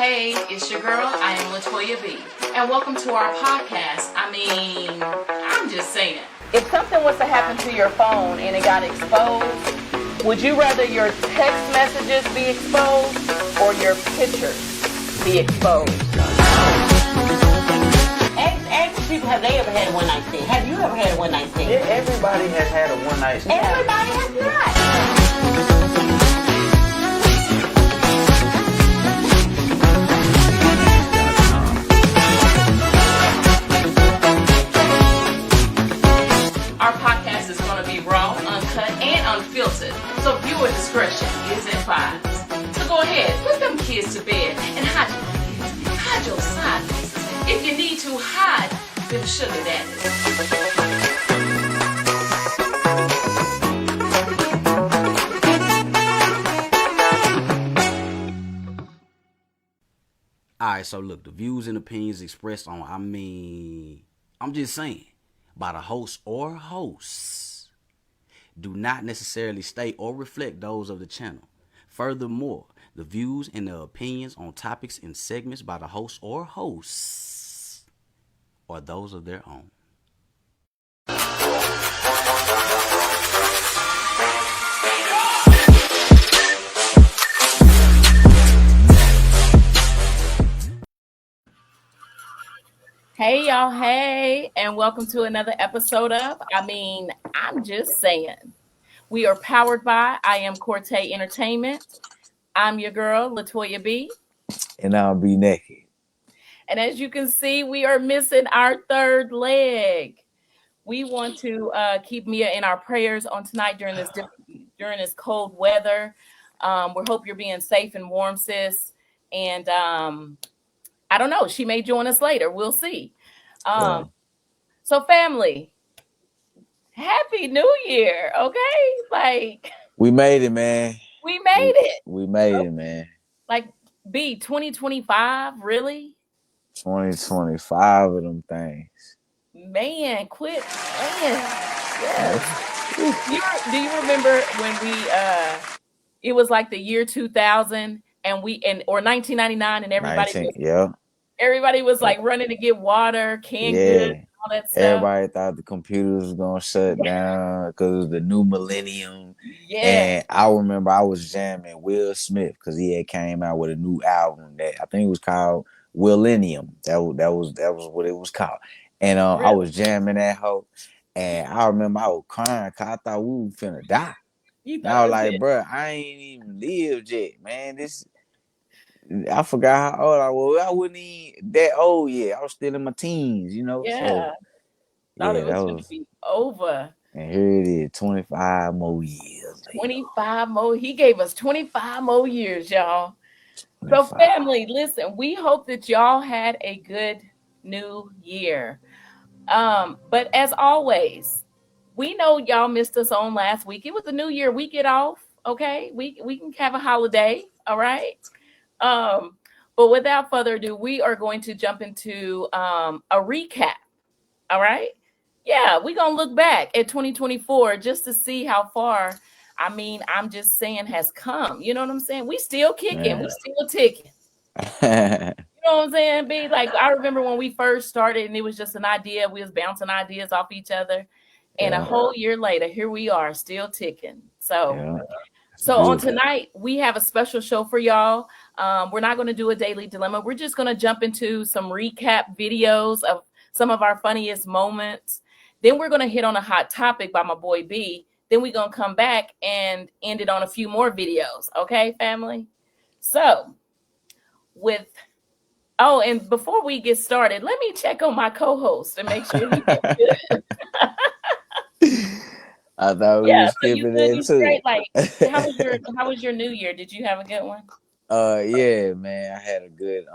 hey, it's your girl. I am Latoya B. And welcome to our podcast. I'm just saying. If something was to happen to your phone and it got exposed, would you rather your text messages be exposed or your pictures be exposed? Ask people, have they ever had a one-night stand? Have you ever had a one-night stand? Everybody has had a one-night stand. Everybody has not. Our podcast is going to be raw, uncut, and unfiltered, so viewer discretion is advised. So go ahead, put them kids to bed and hide your side pieces. If you need to, hide them sugar daddies. Alright, so look, the views and opinions expressed on, I'm just saying, by the host or hosts, do not necessarily state or reflect those of the channel. Furthermore, the views and the opinions on topics and segments by the host or hosts are those of their own. Hey y'all, hey, and welcome to another episode of I'm just saying. We are powered by I Am Corte Entertainment. I'm your girl, Latoya B. And I'll be naked. And as you can see, we are missing our third leg. We want to keep Mia in our prayers on tonight during this cold weather. We hope you're being safe and warm, sis. And I don't know. She may join us later. We'll see. So family, Happy New Year. Okay. Like we made it, man. We made it. We made it, man. Like 2025, really? 2025 of them things. Man, quit playing. Yes. Do you remember when it was like the year 2000 or 1999 and everybody was like running to get water, canned goods, all that stuff. Everybody thought the computers was gonna shut down because it was the new millennium. Yeah. And I remember I was jamming Will Smith because he had came out with a new album that I think it was called Willennium. That was what it was called. And really? I was jamming that hoe. And I remember I was crying because I thought we were finna die. And I was like, bro, I ain't even lived yet, man. I forgot how old I was. I wasn't even that old yet. I was still in my teens, you know? Yeah. Thought it was going to be over. And here it is, 25 more years. 25 more. He gave us 25 more years, y'all. 25. So family, listen, we hope that y'all had a good new year. But as always, we know y'all missed us on last week. It was the new year. We get off, okay? We can have a holiday, all right? But without further ado, we are going to jump into a recap. All right. Yeah, we're going to look back at 2024 just to see how far, I'm just saying, has come. You know what I'm saying? We still kicking. Yeah. We still ticking. You know what I'm saying? B? Like, I remember when we first started and it was just an idea. We was bouncing ideas off each other. And a whole year later, here we are still ticking. So on tonight, we have a special show for y'all. We're not going to do a daily dilemma. We're just going to jump into some recap videos of some of our funniest moments. Then we're going to hit on a hot topic by my boy B. Then we're going to come back and end it on a few more videos. Okay, family? So and before we get started, let me check on my co-host and make sure he's good. I thought we were skipping that too. Like, how was your New Year? Did you have a good one? Yeah, man. I had a good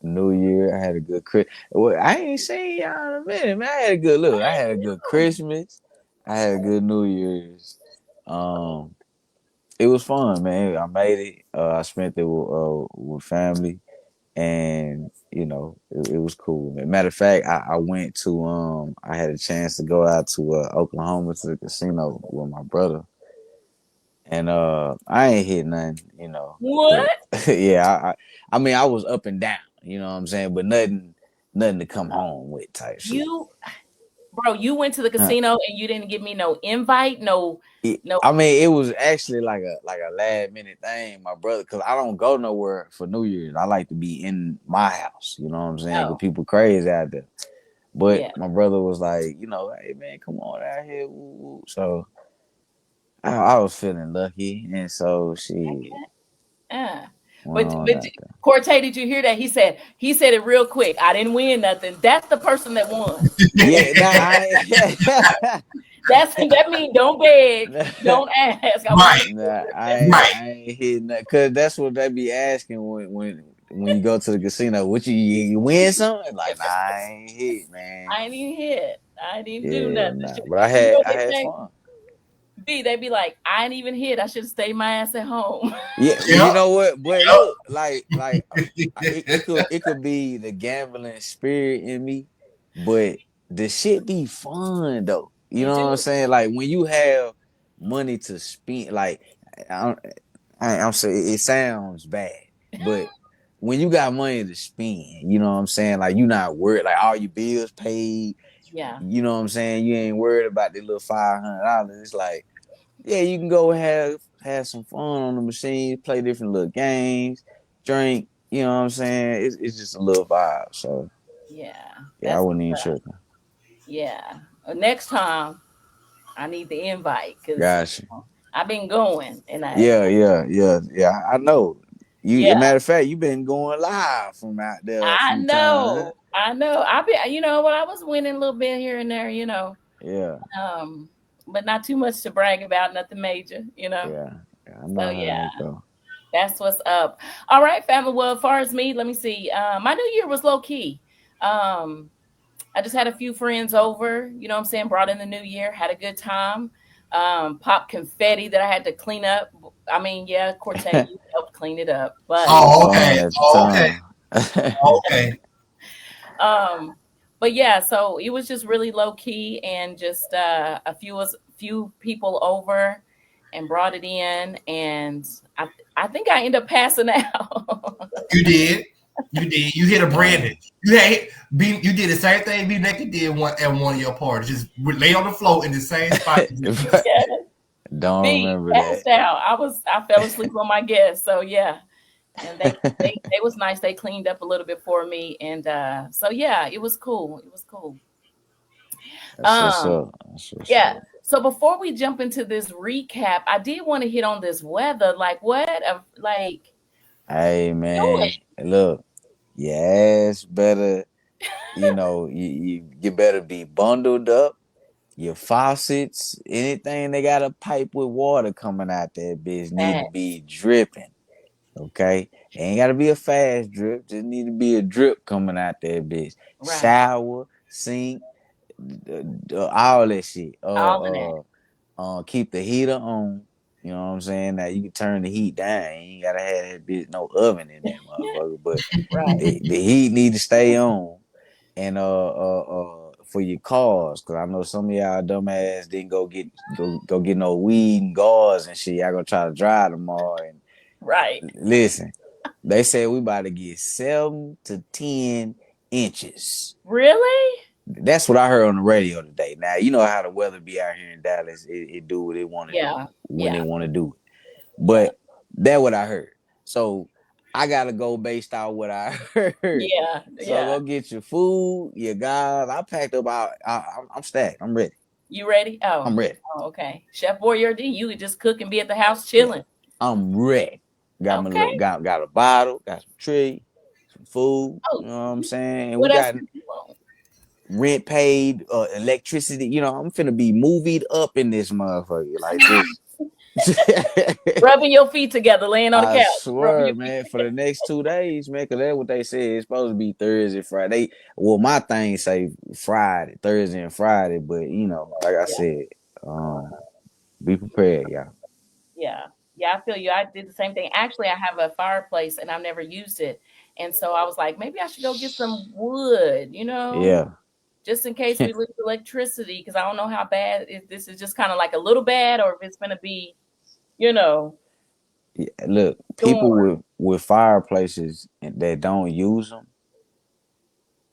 New Year. I had a good Christmas. Well, I ain't seen y'all in a minute, man. I had a good look. I had a good Christmas. I had a good New Year's. It was fun, man. I made it. I spent it with family, and you know, it was cool. Man. Matter of fact, I went to I had a chance to go out to Oklahoma to the casino with my brother, and I ain't hit nothing, cause What? yeah, I mean I was up and down, you know what I'm saying, but nothing to come home with type shit. You, bro, you went to the casino and you didn't give me no invite, no. I mean, it was actually like a last minute thing, my brother, because I don't go nowhere for New Year's. I like to be in my house, you know what I'm saying? Because Oh, people crazy out there. But yeah. my brother was like, hey man, come on out here. Woo, woo. So I was feeling lucky, and so she Uh. went But on but out there. Cortez, did you hear that? He said it real quick. I didn't win nothing. That's the person that won. Yeah, nah, I, That means don't beg, don't ask. I want Right, to make nah, sure. That's right. I ain't hitting that because that's what they be asking when you go to the casino. What you win something? Like, nah, I ain't hit, man. I ain't even hit. I didn't even do Yeah, nothing. nah. But I You know had what I they had say? fun. They be like, I ain't even hit. I should have stayed my ass at home. Yeah, you Yep, know what? But yep. look, it could be the gambling spirit in me, but the shit be fun though. You You know what I'm do? saying? Like when you have money to spend, like I, I'm saying it sounds bad, but when you got money to spend, you know what I'm saying? Like you not worried, like all your bills paid. Yeah. You know what I'm saying? You ain't worried about the little $500. It's like yeah, you can go have some fun on the machine, play different little games, drink. You know what I'm saying? It's just a little vibe. So Yeah. yeah, I That's wasn't what's even up. tripping. Yeah. Next time I need the invite because Gotcha. I've been going and Yeah. I know. yeah. Matter of fact, you been going live from out there a I few times. know. I know. I've been, when I was winning a little bit here and there, Yeah, um, but not too much to brag about, nothing major. yeah, yeah. I So know how yeah, that go. that's what's up. All right, family. Well, as far as me, let me see. My new year was low key. Um, I just had a few friends over, what I'm saying, brought in the new year, had a good time. Pop confetti that I had to clean up. I mean, yeah, Cortez, you helped clean it up, but Shit, Oh, fun okay. at the Oh, okay. time. Oh, okay. um but yeah, so it was just really low key and just a few people over and brought it in, and I think I end up passing out. You did. You did. You hit a Brandon. Man, You did the same thing B Naked did at one of your parties. Just lay on the floor in the same spot. Yeah, don't B remember passed out. I fell asleep on my guest. So yeah, and they that. they was nice. They cleaned up a little bit for me, and so yeah, it was cool. It was cool. That's what's Um, up. That's what's yeah. up. So before we jump into this recap, I did want to hit on this weather. Like what? Like Hey doing? man, look, your ass better, you better be bundled up. Your faucets, anything they got a pipe with water coming out that bitch need to That be dripping. Okay, ain't gotta be a fast drip, just need to be a drip coming out that bitch. right? Shower, sink, all that shit. All of that. Keep the heater on. You know what I'm saying? Now you can turn the heat down. You ain't gotta have that bitch no oven in that motherfucker, but Right. the heat need to stay on. And for your cars, cause I know some of y'all dumbass didn't go get no weed and gauze and shit. Y'all gonna try to drive tomorrow. And Right. listen, they said we about to get 7 to 10 inches. Really? That's what I heard on the radio today. Now you know how the weather be out here in Dallas. It do what it want to do Yeah. when it Yeah. want to do it. Yeah. But that's what I heard. So I gotta go based on what I heard. Yeah. So Yeah. go get your food, your guys. I packed up. I'm stacked. I'm ready. You ready? I'm Oh. ready. Oh, okay. Chef Warrior D, you could just cook and be at the house Yeah, chilling. I'm ready. Got my Okay. little got a bottle, got some tree, some food. You Oh, know what I'm saying? And we what else got could you want? rent paid, electricity. I'm finna be movied up in this motherfucker. Like just Rubbing your feet together, laying on the I couch, rubbing swear, your feet. man, for the next 2 days, man, cause that's what they said. It's supposed to be Thursday, Friday. Well, my thing say Friday, Thursday and Friday, but like I Yeah. said, be prepared, y'all. Yeah. Yeah, I feel you. I did the same thing. Actually, I have a fireplace and I've never used it. And so I was like, maybe I should go get some wood, Yeah. just in case we lose electricity, because I don't know how bad if this is just kind of like a little bad or if it's going to be. you know, Yeah, look, people storm. with fireplaces that don't use them,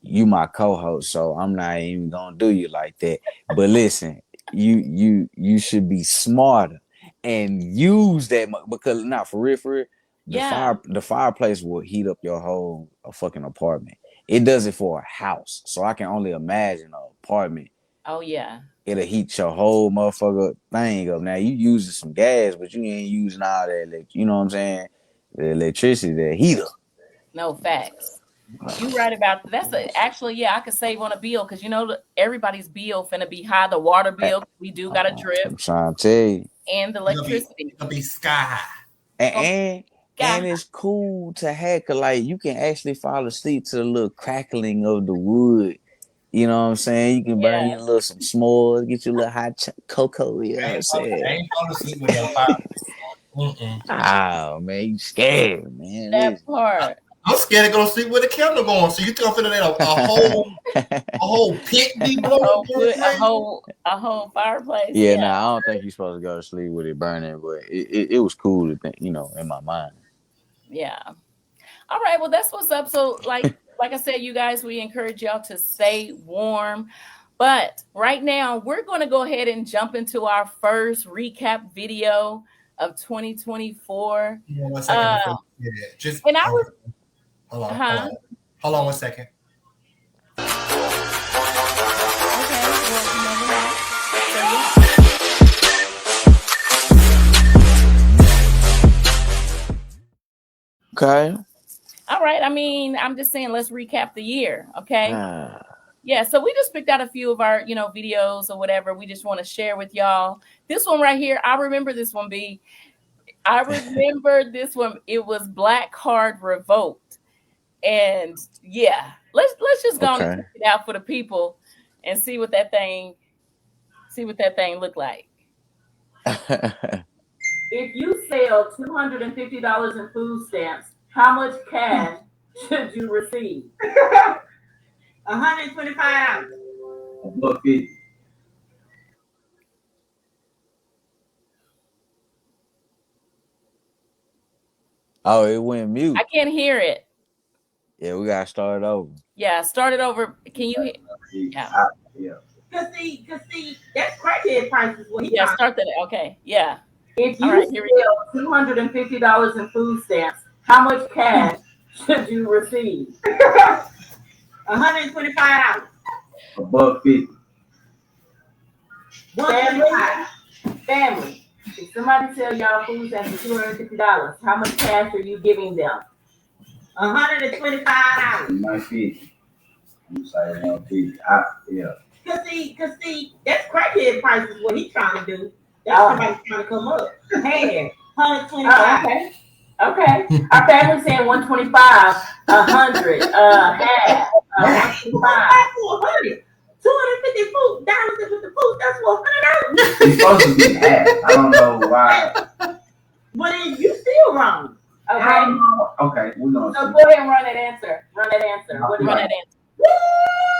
you my co-host, so I'm not even gonna do you like that. But listen, you should be smarter and use that because not for real, Yeah. the fireplace will heat up your whole fucking apartment. It does it for a house, so I can only imagine an apartment. Oh yeah. It'll heat your whole motherfucker thing up. Now you using some gas, but you ain't using all that. You know what I'm saying? The electricity, the heater. No facts. You right about actually, yeah, I could save on a bill because everybody's bill finna be high. The water bill, we do got a drip, I'm trying to tell you. and the electricity. It's gonna be sky high. It's gonna be And sky it's cool to hack. Like you can actually fall asleep to the little crackling of the wood. You know what I'm saying? You can burn yeah. you a little some s'mores, get you a little hot cocoa. You know what I'm I saying? ain't falling asleep with no fire. Mm-mm. Oh man, you scared, man. That Listen. part. I'm scared to go to sleep with a candle going. So you think I'm finna let a whole pit be A blowing whole going wood, crazy? a whole fireplace. Yeah, Yeah. nah, I don't think you're supposed to go to sleep with it burning, but it was cool to think, in my mind. Yeah. All right. Well, that's what's up. So, like I said, you guys, we encourage y'all to stay warm. But right now, we're going to go ahead and jump into our first recap video of 2024. Hold on 1 second Uh, before you get it. Just and I hold was, on, hold on, hold huh? on. Hold on 1 second. Okay. Well, relax. So yeah. Okay. All right. I mean, I'm just saying, let's recap the year. Okay. Ah, Yeah. So we just picked out a few of our, videos or whatever. We just want to share with y'all. This one right here, I remember this one. I remember this one. It was Black Card Revoked, and yeah, let's just go on and okay. check it out for the people and see what that thing looked like. If you sell $250 in food stamps, how much cash should you receive? $125. $150. Oh, it went mute. I can't hear it. Yeah, we gotta start over. Yeah, start it over. Can you hear? Yeah, Yeah. Cause see, that's crackhead prices. What he yeah, trying. start that. Okay, yeah. If All you right, here we go. sell $250 in food stamps, how much cash should you receive? $125. $150. Family. If somebody sell y'all food stamps for $250, how much cash are you giving them? $125. $150. You say $150. Yeah. Cause see, that's crackhead prices. What he trying to do? That's somebody trying to come up. Hey, $125. Okay. Okay. Our family's saying 125, 100, half, 125. $250 with the food, that's $100. It's supposed to be half. I don't know why. But then you still wrong. Okay. Okay, we're gonna So go ahead and run that answer. What do you run that answer?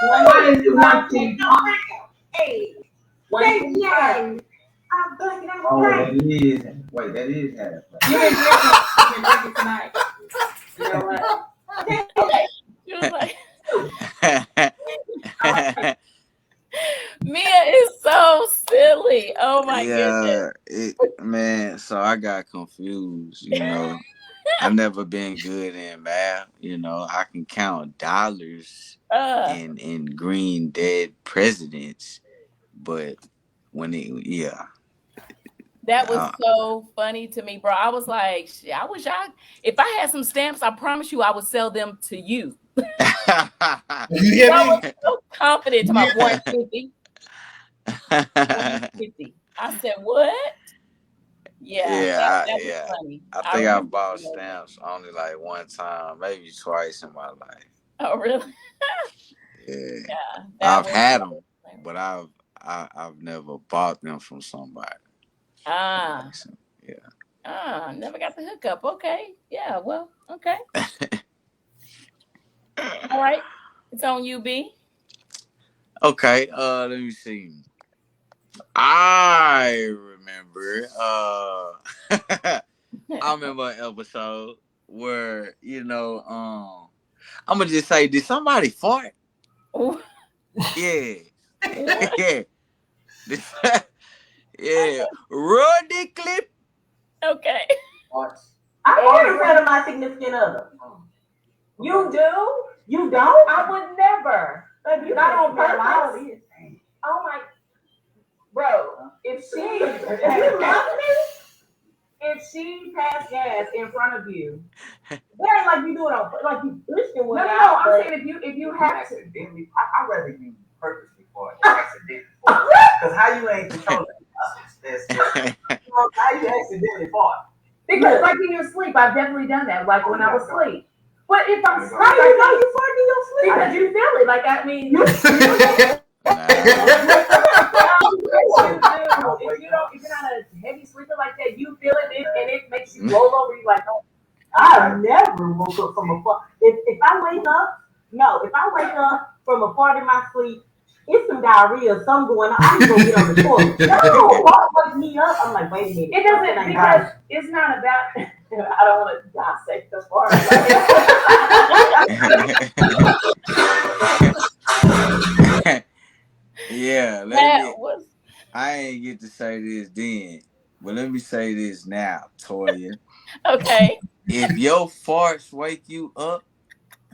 Why is it 125? Hey, 125. I'm blanking out. Oh, that is. Wait, that is half. You didn't drink it tonight. You know what? Okay. You was like, Mia is so silly. Oh my goodness. Man, so I got confused, I never been good in math, I can count dollars Uh, in green dead presidents, but yeah. that was Uh, so funny to me, bro. I was like, shit, I wish if I had some stamps, I promise you I would sell them to you. You hear I was me? so confident to my Yeah. 150. 150. I said, what? Yeah, that was yeah. funny. I I think I remember. bought stamps only like one time, maybe twice in my life. Oh, really? Yeah, Yeah, I've had them, but I've never bought them from somebody. Ah, Like, so, yeah. never got the hookup. Okay. Yeah, well, okay. All right. It's on you, B. Okay, let me see. I remember. I remember an episode where I'm gonna just say, did somebody fart? Yeah, yeah, yeah. Run the clip. Okay. I want in front of my significant other. You do? You don't? I would never. Not on purpose. Oh my, bro! If she passed gas in front of you, it ain't like you do it on like you pushing one. No. I'm saying if you have accidentally, I'd rather you purposely fart than accidentally fart. Because how you ain't controlling how you accidentally fart? Because like in your sleep, I've definitely done that. Like when I was asleep. But if I'm asleep, how do you know you fart in your sleep? Because you feel it. Like I mean, if you're not a heavy sleeper like that, you feel it and it makes you roll over. You like, oh, I never woke up from a fart. If I wake up from a fart in my sleep, it's some diarrhea, something going on. I need to go get on the toilet. No, fart wake me up. I'm like, wait a minute. It doesn't because it's not about. I don't want to dissect the fart. Yeah, I ain't get to say this then, but let me say this now, Toya. Okay. If your farts wake you up,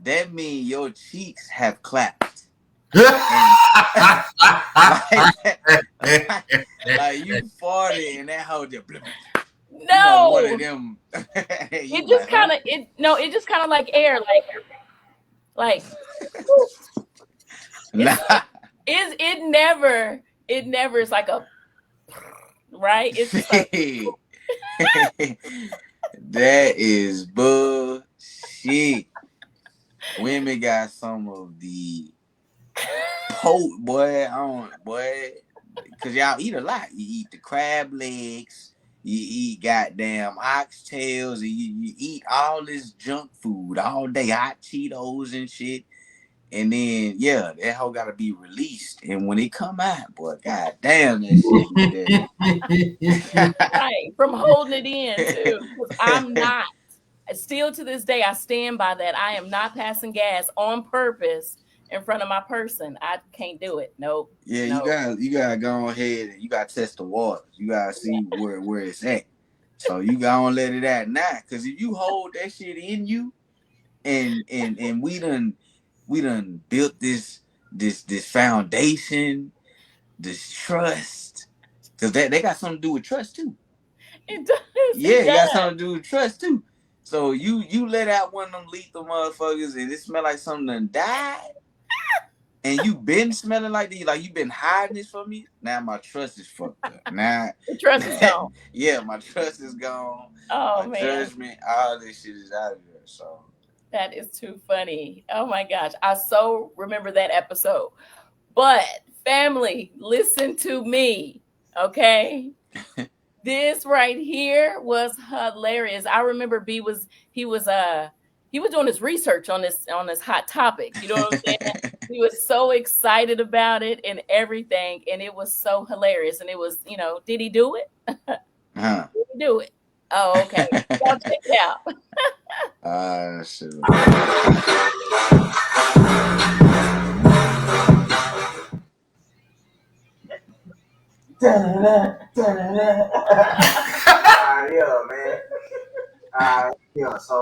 that means your cheeks have clapped. Like you farted and that hoe just no. One of them. It just kind of it just kind of like air, like. It never is like a right. It's just like that is bullshit. Women got some of the because y'all eat a lot. You eat the crab legs, you eat goddamn oxtails, and you eat all this junk food all day, hot Cheetos and shit. And then that hoe gotta be released. And when it come out, boy, goddamn that shit be there. Right. From holding it in too. I'm not. Still to this day, I stand by that. I am not passing gas on purpose in front of my person. I can't do it. Nope. Yeah, you gotta go ahead and you gotta test the waters. You gotta see where it's at. So you gotta let it out now. Cause if you hold that shit in you and we done built this foundation, this trust. Cause they got something to do with trust too. It does. Yeah, it got something to do with trust too. So you let out one of them lethal motherfuckers and it smell like something done died. And you been smelling like this, like you been hiding this from me. Now my trust is fucked up. Now the trust is gone. Yeah, my trust is gone. Oh my man, judgment, all this shit is out of there. So that is too funny. Oh my gosh, I so remember that episode. But family, listen to me, okay? This right here was hilarious. I remember he was doing his research on this hot topic. You know what I'm saying? He was so excited about it and everything, and it was so hilarious. And it was, did he do it? Did he do it? Oh, okay. Y'all check it out. Shit. Yeah, man. So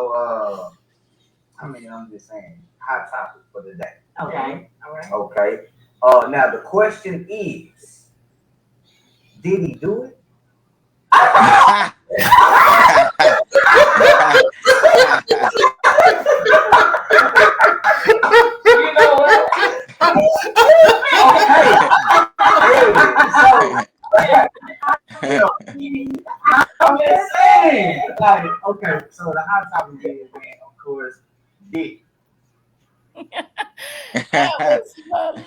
I'm just saying, hot topic for the day. Okay. All right. Okay. Now the question is, did he do it? You know what? I'm just saying. Like, okay, so the hot topic is, man, of course, dick. That was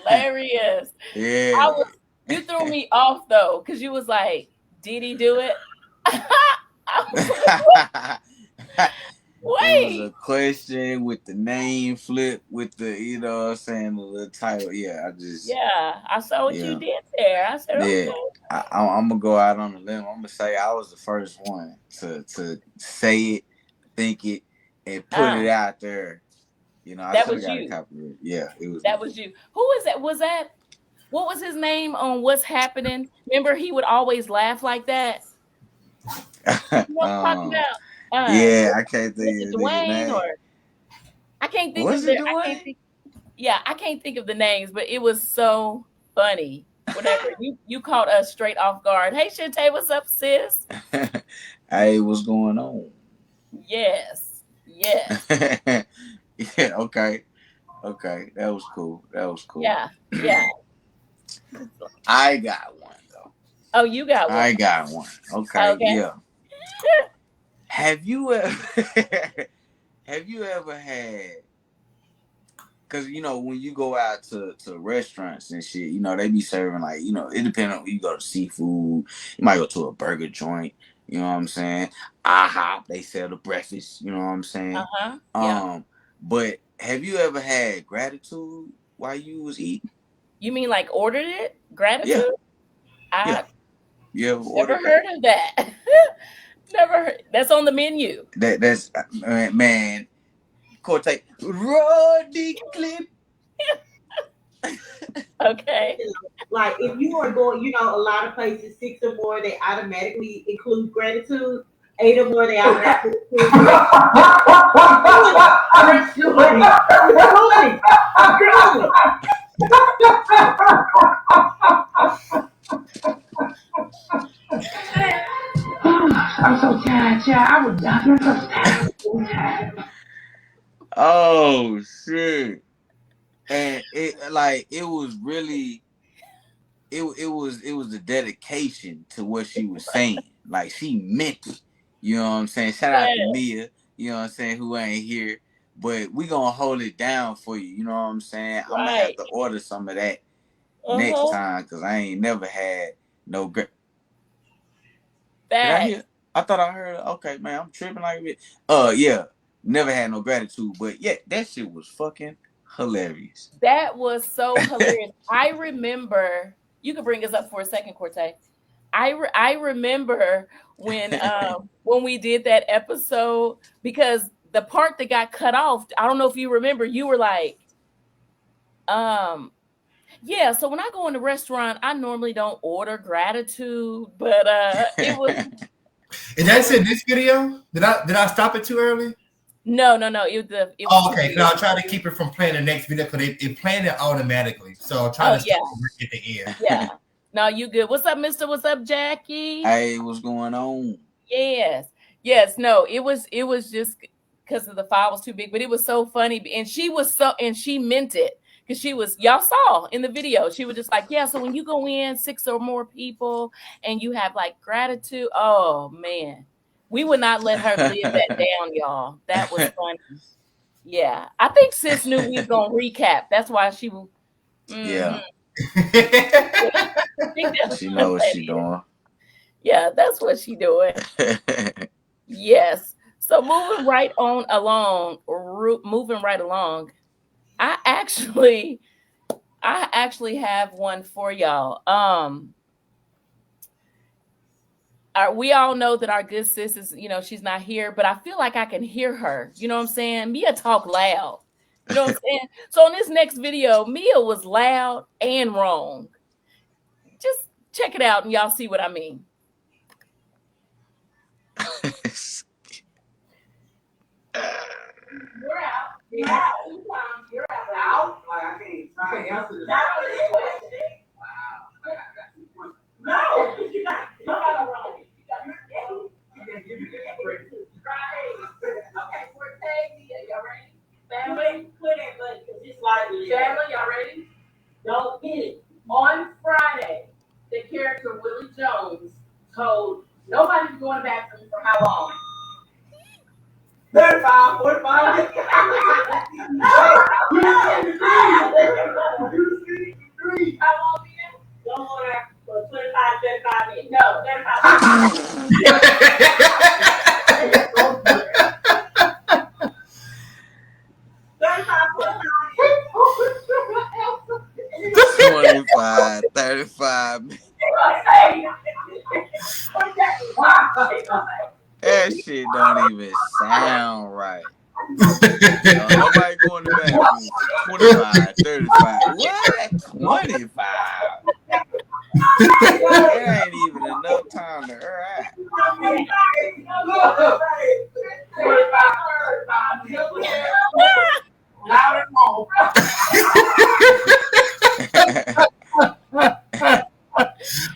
hilarious. Yeah. You threw me off though, because you was like, did he do it? I was like, wait. was a question with the name flip with the, you know what I'm saying, the little title. Yeah, I saw what you did there. I said, yeah. okay. I'm gonna go out on a limb. I'm gonna say I was the first one to say it, think it, and put it out there. You know, I That should have was got a you. copyright. Yeah, it was That me. was you. Who is that? Was that what was his name on What's Happening? Remember, he would always laugh like that. You know what I'm talking about? Yeah, I can't Was think it of the nigga Dwayne name. or I can't think Was of it their I can't Dwayne? think I can't think of the names, but it was so funny. Whatever. You caught us straight off guard. Hey Shantae, what's up, sis? Hey, what's going on? Yes. Yes. Yeah, okay. Okay. That was cool. Yeah. Yeah. I got one though. Oh, you got one. I got one. Okay, Okay. yeah. Have you ever have you ever had, because you know when you go out to restaurants and shit, you know they be serving like, you know, it depends on, you go to seafood, you might go to a burger joint, you know what I'm saying? IHOP, they sell the breakfast, you know what I'm saying? Uh-huh. Yeah. But have you ever had gratitude while you was eating? You mean like ordered it? Yeah, Gratitude? yeah. I You ever never ordered that? heard of that. Never heard. That's on the menu. That's man, Corte, Roddy Clip. Okay. Like if you are going, a lot of places 6 or more, they automatically include gratitude. 8 or more, they automatically include I'm so tired, child. I would die. I'm so tired. Oh shit. And it was really, it was the dedication to what she was saying. Like she meant it. You know what I'm saying? Shout out to Yeah. Mia, you know what I'm saying, who ain't here. But we gonna hold it down for you. You know what I'm saying? I'm gonna have Right. to order some of that next Uh-huh. time because I ain't never had no Did I Facts. hear? I thought I heard. Okay, man, I'm tripping like it. Yeah, never had no gratitude, but yeah, that shit was fucking hilarious. That was so hilarious. I remember, you could bring us up for a second, Corte. I remember when we did that episode because the part that got cut off, I don't know if you remember, you were like, yeah, so when I go in the restaurant, I normally don't order gratitude, but it was And that's in this video. Did I stop it too early? no. It was Oh, two okay. So videos. I'll try to keep it from playing the next video because it playing it automatically. So I'll try Oh to yeah, stop it at the end. yeah. No, you good. What's up, Mister? What's up, Jackie? Hey, what's going on? Yes. Yes. No, it was just because of the file was too big, but it was so funny. And she meant it because y'all saw in the video, she was just like, yeah, so when you go in 6 or more people and you have like gratitude, oh man, we would not let her live that down, y'all. That was funny. Yeah. I think sis knew we was gonna recap. That's why she was Yeah, I think that's she what know what that she is. doing. Yeah, that's what she doing. Yes. So moving right along. I actually have one for y'all. We all know that our good sis is, she's not here, but I feel like I can hear her. You know what I'm saying? Mia talk loud. You know what I'm saying? So in this next video, Mia was loud and wrong. Just check it out and y'all see what I mean. You're out. You're out. You're out. Like I can't answer that. No, you got wrong. Okay, we're taking it. Y'all ready? Family, put it, but just like family, y'all ready? Don't hit it. On Friday, the character Willie Jones told nobody's going to the bathroom for how long? 35, 45. How long again? Don't go there for 25, 35 minutes. No, 35 minutes. even sound right. Nobody going to bathroom. 25, 35. What? 25. There ain't even enough time to air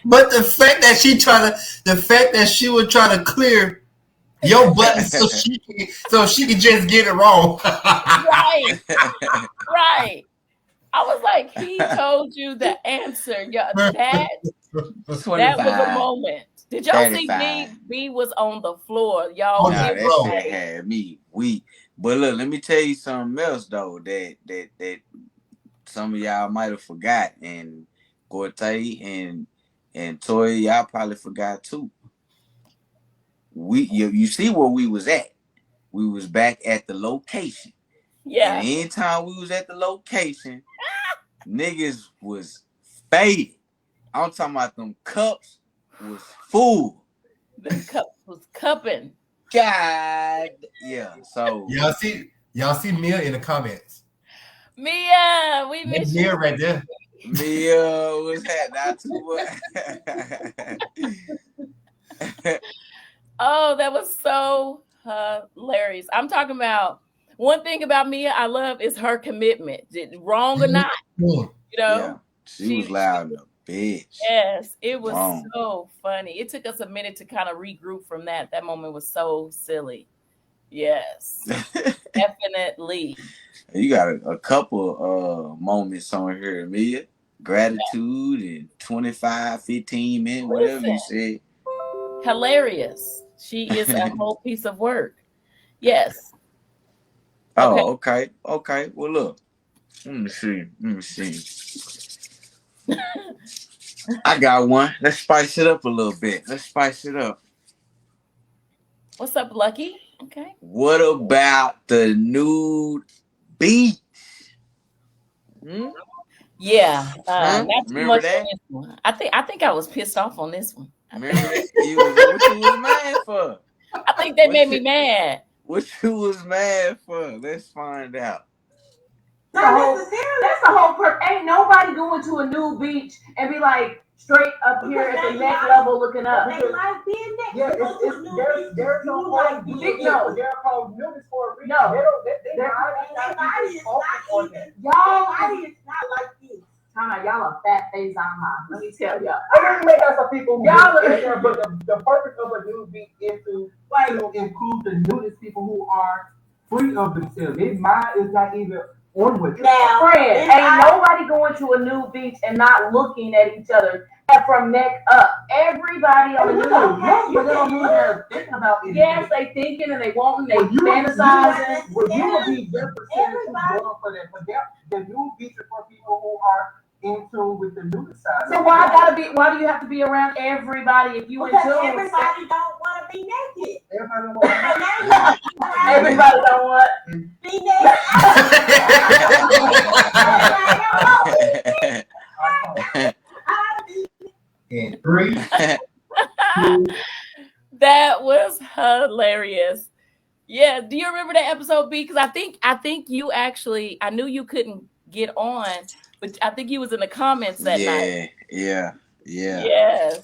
But the fact that she would try to clear your button so she can just get it wrong. Right. Right. I was like, he told you the answer. Yeah, that was a moment. Did y'all 35. see B was on the floor? Y'all, Nah, that shit had me weak. But look, let me tell you something else though that some of y'all might have forgot, and Gortay and Toy, y'all probably forgot too. You see where we was at. We was back at the location. Yeah. And anytime we was at the location, niggas was faded. I'm talking about them cups was full. Them cups was cupping. God, yeah. So y'all see Mia in the comments. Mia, we miss you. Mia right there. Mia was not too much. Oh, that was so hilarious. I'm talking about one thing about Mia I love is her commitment. Wrong or not, you know. Yeah, she was loud in a bitch. Yes, it was so funny. It took us a minute to kind of regroup from that. That moment was so silly. Yes, definitely. You got a couple moments on here, Mia. Gratitude and 25, 15 minutes, whatever you said. Hilarious. She is a whole piece of work. Yes. Oh, okay. Well, look. Let me see. I got one. Let's spice it up a little bit. What's up, Lucky? Okay. What about the nude beach? Yeah. Not too Remember much that? on this one. I think I was pissed off on this one. Remember that? What you was mad for? I think they made me mad. What you was mad for? Let's find out. That's the whole purpose. Ain't nobody going to a new beach and be like straight up here at the neck level looking up. They like being next. Yeah, there's no like no. They're called nudists for a reason. No, their body is not like this. Y'all are fat face on high. Let me tell y'all. I make us some people. Y'all look there, but the purpose of a nude beach is to include the nudist people who are free of themselves. Their mind is not even on with you. Now, friend, ain't nobody going to a nude beach and not looking at each other from neck up. Everybody on the nude. Yes, but they don't mean they're thinking about it. Yes, they thinking and they wanting, they fantasizing. Well, you will be their percentage who's going for that. But the nude beach is for people who are in tune with the nudist side. So why do you have to be around everybody if you in tune? Everybody don't want to be naked. Everybody don't want everybody don't want be naked. And 3, 2. That was hilarious. Yeah, do you remember that episode, B? Because I think you actually, I knew you couldn't get on, but I think you was in the comments that night. Yeah. Yes.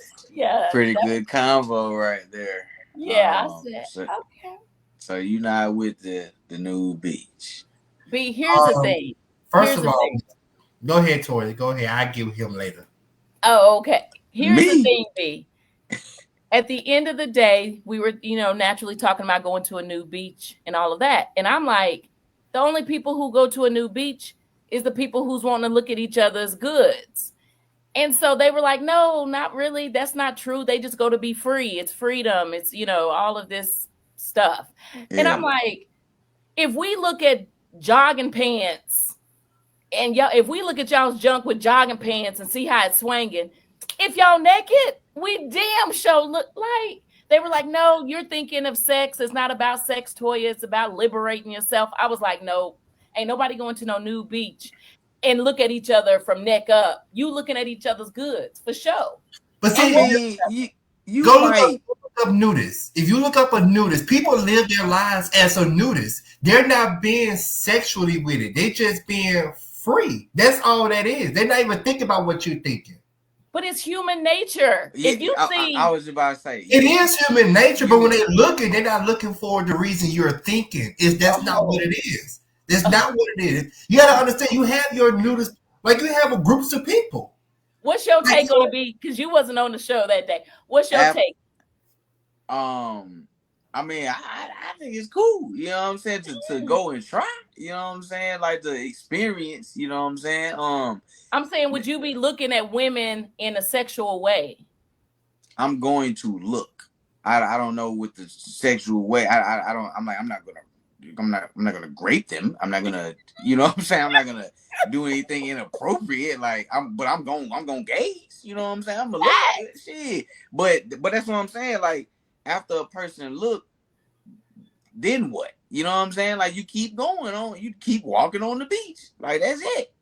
Pretty good convo right there. Yeah, I said, okay. So you not with the nude beach. B, here's the thing. First of all, go ahead, Tori. Go ahead. I'll give him later. Oh, okay. Here's the thing, B. At the end of the day, we were, naturally talking about going to a new beach and all of that. And I'm like, the only people who go to a new beach is the people who's wanting to look at each other's goods. And so they were like, no, not really. That's not true. They just go to be free. It's freedom. It's, all of this stuff. Yeah. And I'm like, if we look at jogging pants and if we look at y'all's junk with jogging pants and see how it's swinging, if y'all naked, we damn sure look like. They were like, no, you're thinking of sex. It's not about sex toy. It's about liberating yourself. I was like, no, ain't nobody going to no nude beach and look at each other from neck up. You looking at each other's goods for sure. But see, Go look up nudists. If you look up a nudist, people live their lives as a nudist. They're not being sexually with it. They just being free. That's all that is. They're not even thinking about what you're thinking. But it's human nature. Yeah, if you see, I was about to say it is human nature, but when they're looking, they're not looking for the reason you're thinking. That's not what it is. It's not what it is. You gotta understand. You have your nudist, like you have groups of people. What's your take going to be? Because you wasn't on the show that day. What's your take? I mean, I think it's cool. You know what I'm saying? To go and try. You know what I'm saying? Like the experience. You know what I'm saying? I'm saying, would you be looking at women in a sexual way? I'm going to look. I don't know with the sexual way. I don't. I'm not gonna grape them. I'm not gonna. You know what I'm saying? I'm not gonna do anything inappropriate. Like I'm gonna gaze. You know what I'm saying? I'm gonna look. Shit. But that's what I'm saying. Like after a person look, then what? You know what I'm saying? Like you keep going on. You keep walking on the beach. Like that's it.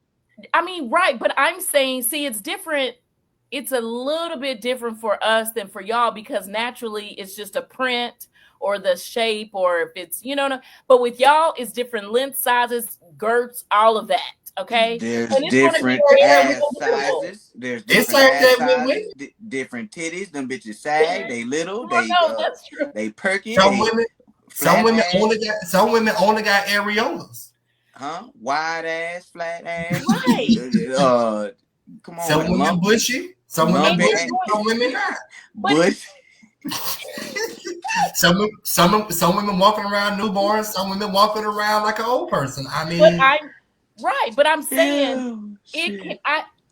I mean, right. But I'm saying, see, it's different. It's a little bit different for us than for y'all because naturally it's just a print or the shape or if it's, but with y'all it's different length sizes, girths, all of that. Okay. There's different ass sizes. There's different ass sizes, different titties. Them bitches sag, they little, that's true. They perky. Some women only got areolas. Huh? Wide ass, flat ass. Right. Come on. Some women bushy. Some women bushy. Some women not. Bush. some women walking around newborn. Some women walking around like an old person. I mean, but I'm saying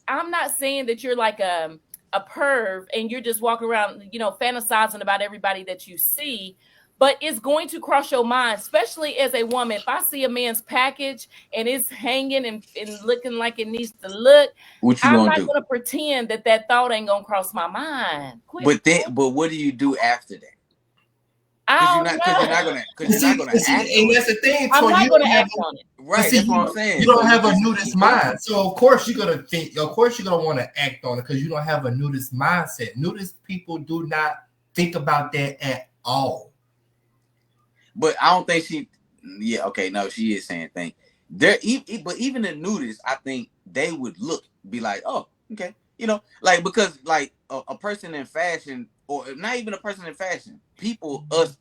I'm not saying that you're like a perv and you're just walking around, fantasizing about everybody that you see. But it's going to cross your mind, especially as a woman. If I see a man's package and it's hanging and looking like it needs to look, I'm not going to pretend that thought ain't going to cross my mind. But what do you do after that? Because you're not gonna act. And that's the thing. I'm not gonna act on it. Right. That's what I'm saying. You don't have a nudist mind, so of course you're gonna think. Of course you're gonna want to act on it because you don't have a nudist mindset. Nudist people do not think about that at all. But I don't think she. Yeah. Okay. No, she is saying thing. But even the nudists, I think they would be like, oh, okay, because like a person in fashion. Or not even a person in fashion. People, us,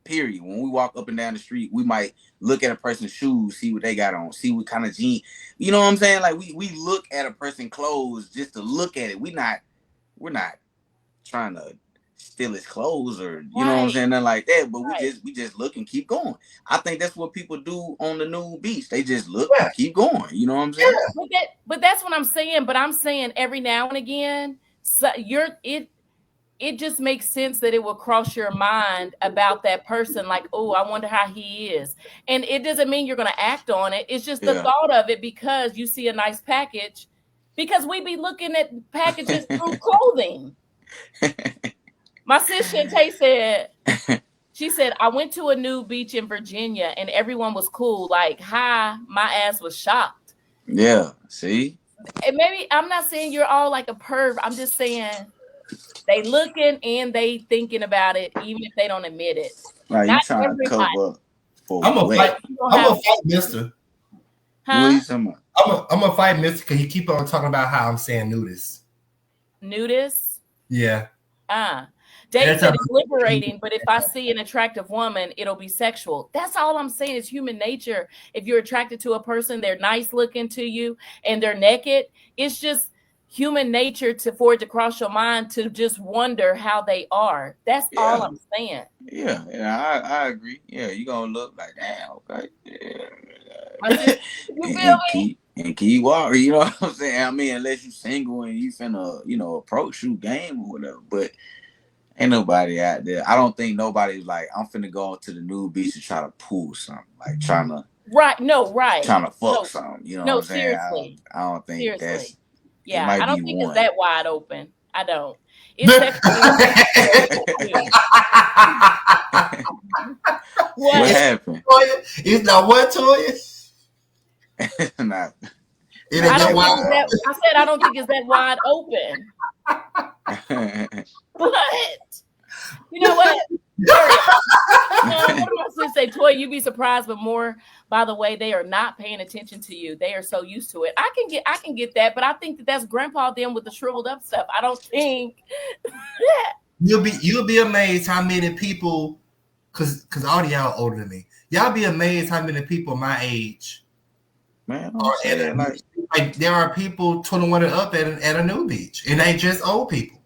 period. When we walk up and down the street, we might look at a person's shoes, see what they got on, see what kind of jeans. You know what I'm saying? Like we look at a person's clothes just to look at it. We're not trying to steal his clothes or you know what I'm saying, nothing like that. But we just look and keep going. I think that's what people do on the nude beach. They just look and keep going. You know what I'm saying? But that's what I'm saying. But I'm saying every now and again, it just makes sense that it will cross your mind about that person. Like, oh, I wonder how he is. And it doesn't mean you're going to act on it. It's just the thought of it because you see a nice package. Because we be looking at packages through clothing. My sister Shantae said, she said, I went to a nude beach in Virginia and everyone was cool. Like, hi, my ass was shocked. Yeah, see? And maybe I'm not saying you're all like a perv. I'm just saying they looking and they thinking about it, even if they don't admit it. Right, you trying to cover up for I'm gonna fight Mister. Huh? What are you talking about? I'm gonna fight Mister because he keep on talking about how I'm saying nudist. Nudist? Yeah. Dave said it's liberating, but if I see an attractive woman, it'll be sexual. That's all I'm saying. It's human nature. If you're attracted to a person, they're nice looking to you and they're naked, it's just human nature for it to cross your mind to just wonder how they are. That's all I'm saying. Yeah, I agree. Yeah, you're gonna look like that, okay. Yeah. You feel me? And keep walking, you know what I'm saying? I mean, unless you single and you finna, approach you game or whatever, but ain't nobody out there. I don't think nobody's like, I'm finna go to the nude beach to try to pull something, like trying to trying to fuck something. You know what I'm saying? Seriously. I don't think that's. Yeah, I don't think it's that wide open. I don't. It's what happened? It's not what, Toya? Not. I said I don't think it's that wide open. What? You know what? Very, what am I supposed to say? Toy, you'd be surprised, but more, by the way, they are not paying attention to you. They are so used to it. I can get that, but I think that that's grandpa them with the shriveled up stuff. I don't think You'll be amazed how many people, cause all of y'all older than me. Y'all be amazed how many people my age Man, are don't say that like there are people 21 and up at a new beach, and they just old people.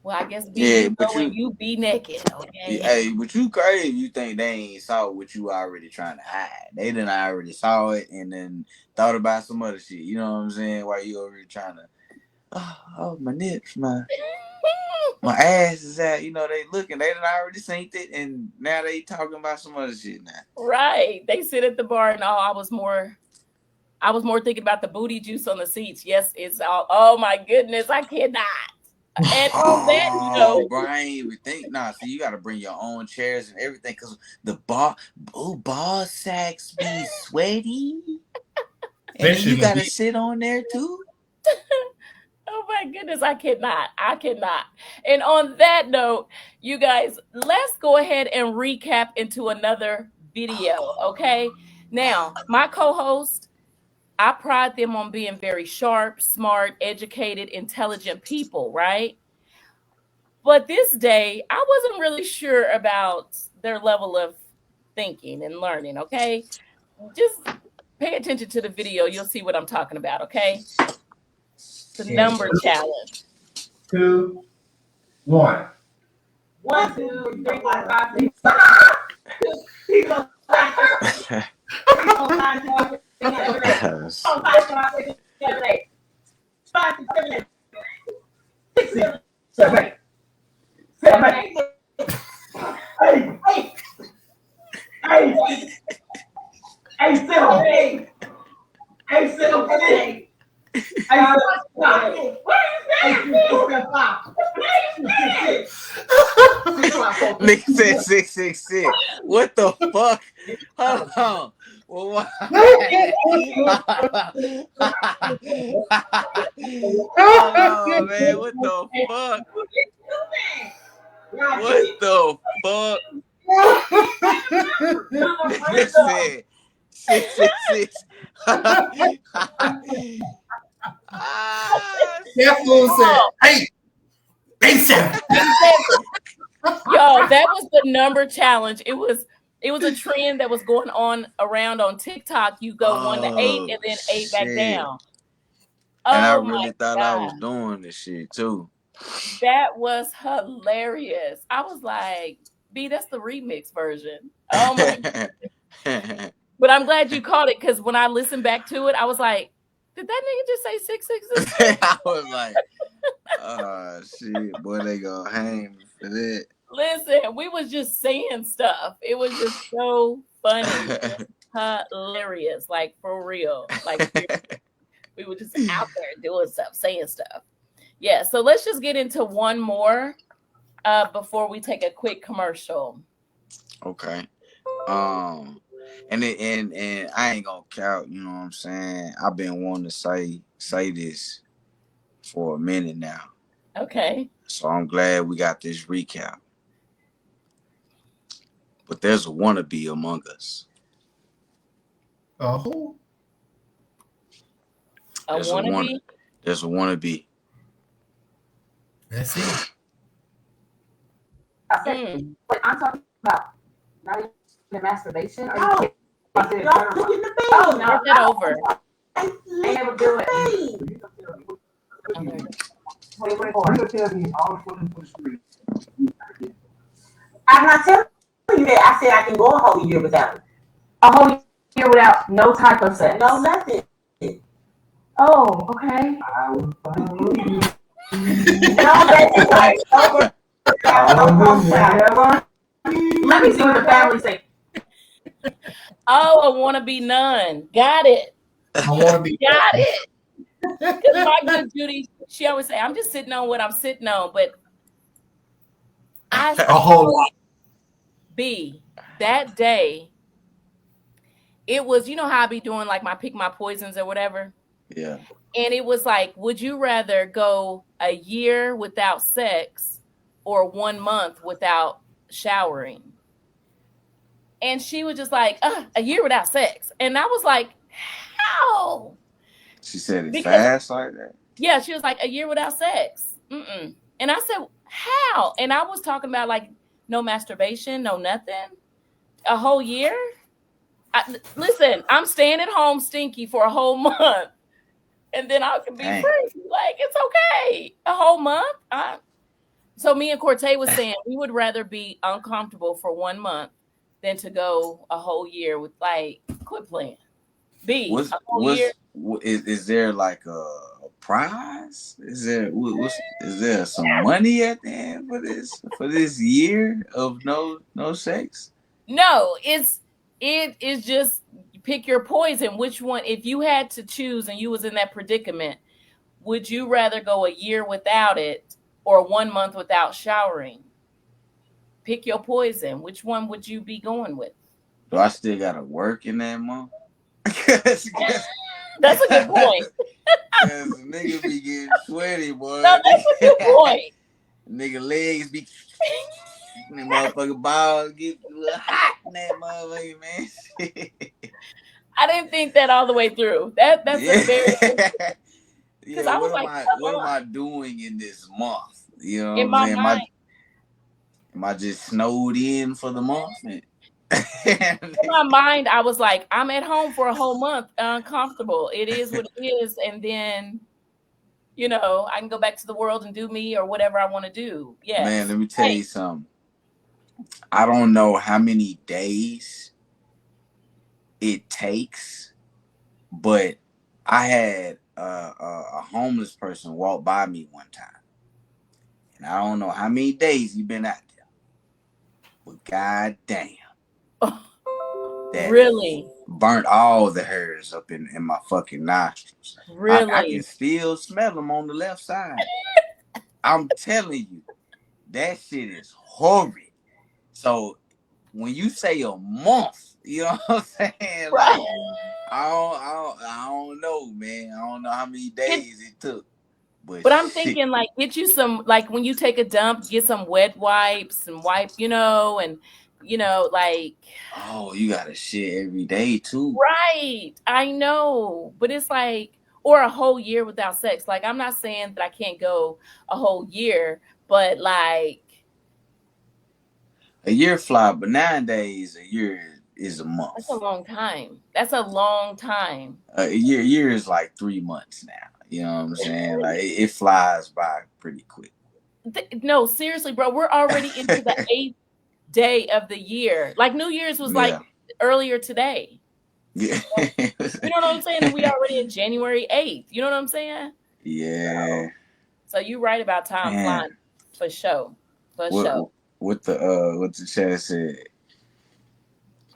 Well, I guess yeah, you but go and you be naked, okay? hey, but you crazy. You think they ain't saw what you already trying to hide? They done already saw it and then thought about some other shit. You know what I'm saying? While you over here trying to, oh my nips, my ass is out. You know they looking. They done already seen it, and now they talking about some other shit now. Right. They sit at the bar and I was more thinking about the booty juice on the seats. Yes, it's all oh my goodness, I cannot. And on that Oh, note, bro, I ain't even think. Nah, see, you got to bring your own chairs and everything, cause the ball sacks be sweaty, and then you got to sit on there too. oh my goodness, I cannot. I cannot. And on that note, you guys, let's go ahead and recap into another video, okay? Now, my co-host, I pride them on being very sharp, smart, educated, intelligent people, right? But this day, I wasn't really sure about their level of thinking and learning, okay? Just pay attention to the video. You'll see what I'm talking about, okay? The number challenge. 2, 1. 1, 2, 3, 4, 5, 6, 7, 8, Nigga said 666. What the fuck? Hold on. Well, what? Oh man, what the fuck? What the fuck? Nigga said 666. That fool said 8, 8, 7. Yo, that was the number challenge. It was a trend that was going on around on TikTok. You go 1 to 8 and then 8 back down. And I Oh really my thought I was God. doing this shit too. That was hilarious. I was like, B, that's the remix version. Oh my. But I'm glad you caught it because when I listened back to it, I was like, did that nigga just say 666? I was like, oh shit, boy, they gonna hang me for that. Listen, we was just saying stuff. It was just so funny, hilarious, like for real. Like we were just out there doing stuff, saying stuff. Yeah, so let's just get into one more before we take a quick commercial. Okay. And I ain't gonna count, you know what I'm saying? I've been wanting to say this for a minute now. Okay. So I'm glad we got this recap. But there's a wannabe among us. Oh. There's a wannabe. That's it. What I'm talking about, not even masturbation. Or Oh, y'all cooking the baby. Oh, no. Start that over. I never do it. Okay. 2024. I'm not telling you that. I said I can go a whole year without it. A whole year without no type of sex? No, nothing. Oh, okay. No, that's like over. Let me see what the family say. Oh, I want to be none. Got it. I want to be. Got it. Because my good Judy, she always say, I'm just sitting on what I'm sitting on. But I A whole lot. B, that day, it was, you know how I be doing like my pick my poisons or whatever? Yeah. And it was like, would you rather go a year without sex or 1 month without showering? And she was just like, a year without sex. And I was like, how? She said it Because, fast like that. yeah, she was like, a year without sex. Mm-mm. And I said, how? And I was talking about like no masturbation, no nothing. A whole year? Listen, I'm staying at home stinky for a whole month. And then I can be Dang. free. Like, it's okay. A whole month? So me and Cortez was saying we would rather be uncomfortable for 1 month than to go a whole year with like quit playing. A whole year. Is there like a prize? Is there some money at the end for this year of no sex? No, it is just pick your poison. Which one? If you had to choose and you was in that predicament, would you rather go a year without it or 1 month without showering? Pick your poison. Which one would you be going with? Do I still gotta work in that month? That's a good point. Cause nigga be getting sweaty, boy. No, that's a good point. Nigga legs be motherfucking balls get a little hot in that motherfucker, man. I didn't think that all the way through. That's a very yeah. I was like, what am I doing in this month? You know in what I'm my saying? mind, Am I just snowed in for the month? I was like, I'm at home for a whole month, uncomfortable. It is what it is, and then I can go back to the world and do me or whatever I want to do. Yes. Man, let me tell you something. I don't know how many days it takes, but I had a homeless person walk by me one time, and I don't know how many days he been out there, but god damn, that Really? burnt all the hairs up in my fucking nostrils. Really? I can still smell them on the left side. I'm telling you, that shit is horrid. So when you say a month, you know what I'm saying? Right. Like, I don't know, man. I don't know how many days it took. But I'm thinking, like, get you some, like, when you take a dump, get some wet wipes and wipe, and like. Oh, you gotta shit every day too. Right. I know. But it's like, or a whole year without sex. Like, I'm not saying that I can't go a whole year, but like. A year fly, but nowadays a year is a month. That's a long time. That's a long time. A year is like 3 months now. You know what I'm saying? Like it flies by pretty quick. No, seriously, bro. We're already into the 8th day of the year. Like New Year's was like earlier today. Yeah. You know what I'm saying? And we already in January 8th. You know what I'm saying? Yeah. So you're right about time flying for sure. What the chat said?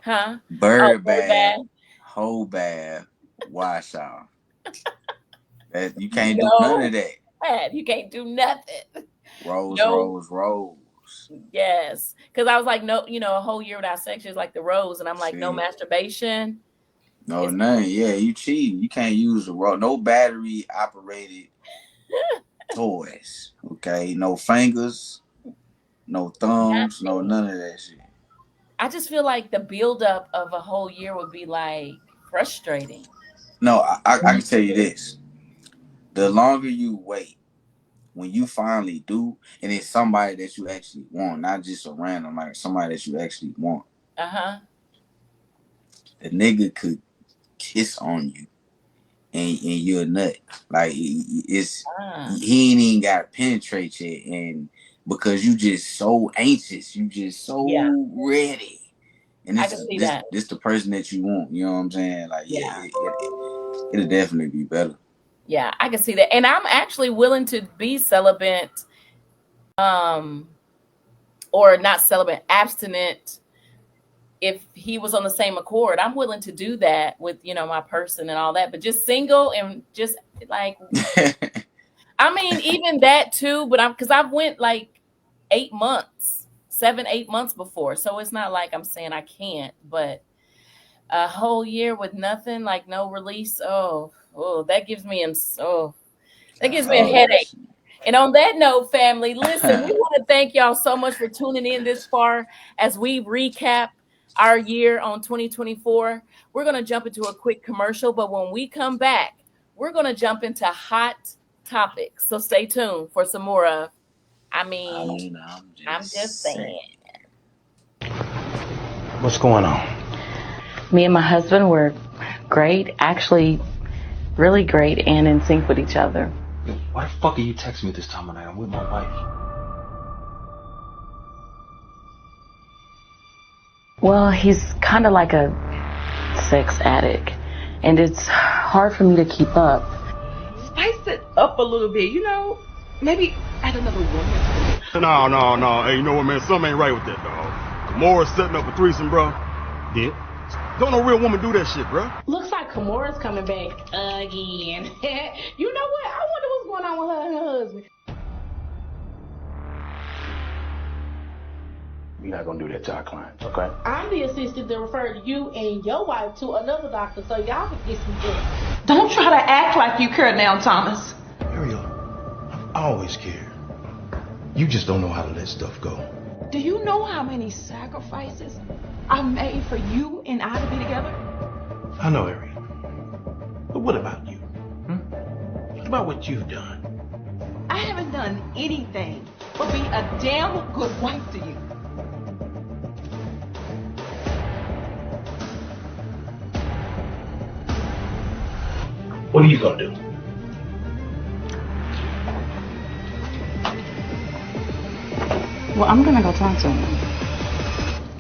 Huh? Bird bath, whole bath, wash off. That you can't do none of that. You can't do nothing. Rose. Yes, because I was like, no, a whole year without sex is like the rose, and I'm like, no masturbation. No, none. Yeah, you cheating. You can't use the rose. No battery operated toys. Okay, no fingers, no thumbs, no none of that shit. I just feel like the buildup of a whole year would be like frustrating. No, I can tell you this: the longer you wait, when you finally do, and it's somebody that you actually want, not just a random, like somebody that you actually want. The nigga could kiss on you, and you're a nut. Like he ain't even got to penetrate yet, and because you just so anxious, you just so ready. And this the person that you want. You know what I'm saying? Like, it'll definitely be better. Yeah, I can see that. And I'm actually willing to be celibate, or not celibate, abstinent, if he was on the same accord. I'm willing to do that with, my person and all that. But just single and just like, I mean, even that too, but because I've went like 8 months, 7-8 months before. So it's not like I'm saying I can't, but a whole year with nothing, like no release. Oh, that gives me that gives me a headache. And on that note, family, listen, we want to thank y'all so much for tuning in this far as we recap our year on 2024. We're going to jump into a quick commercial, but when we come back, we're going to jump into hot topics. So stay tuned for some more of, I'm just saying. What's going on? Me and my husband were great, actually really great and in sync with each other. Why the fuck are you texting me this time of night? I'm with my wife. Well, he's kind of like a sex addict, and it's hard for me to keep up. Spice it up a little bit, maybe add another woman. No. Hey, you know what, man? Something ain't right with that, dog. Gamora's setting up a threesome, bro. Yeah. Don't no real woman do that shit, bro. Looks like Kamora's coming back again. You know what? I wonder what's going on with her and her husband. We're not gonna do that to our clients, okay? I'm the assistant that referred you and your wife to another doctor so y'all can get some help. Don't try to act like you care now, Thomas. Ariel, I've always cared. You just don't know how to let stuff go. Do you know how many sacrifices I made for you and I to be together? I know, Ariel. But what about you? What about what you've done? I haven't done anything but be a damn good wife to you. What are you gonna do? Well, I'm gonna go talk to him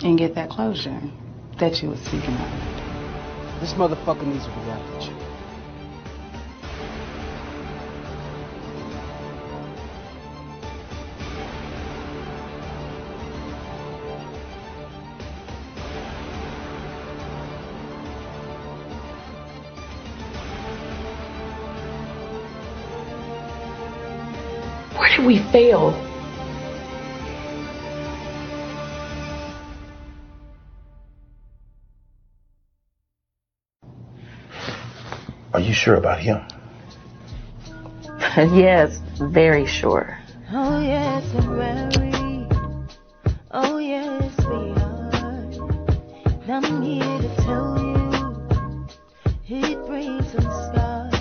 and get that closure that you were speaking of. This motherfucker needs a reality check. Where did we fail? Are you sure about him? Yes, very sure. Oh yes, I'm very. Oh yes, we are. And I'm here to tell you, it brings some scars.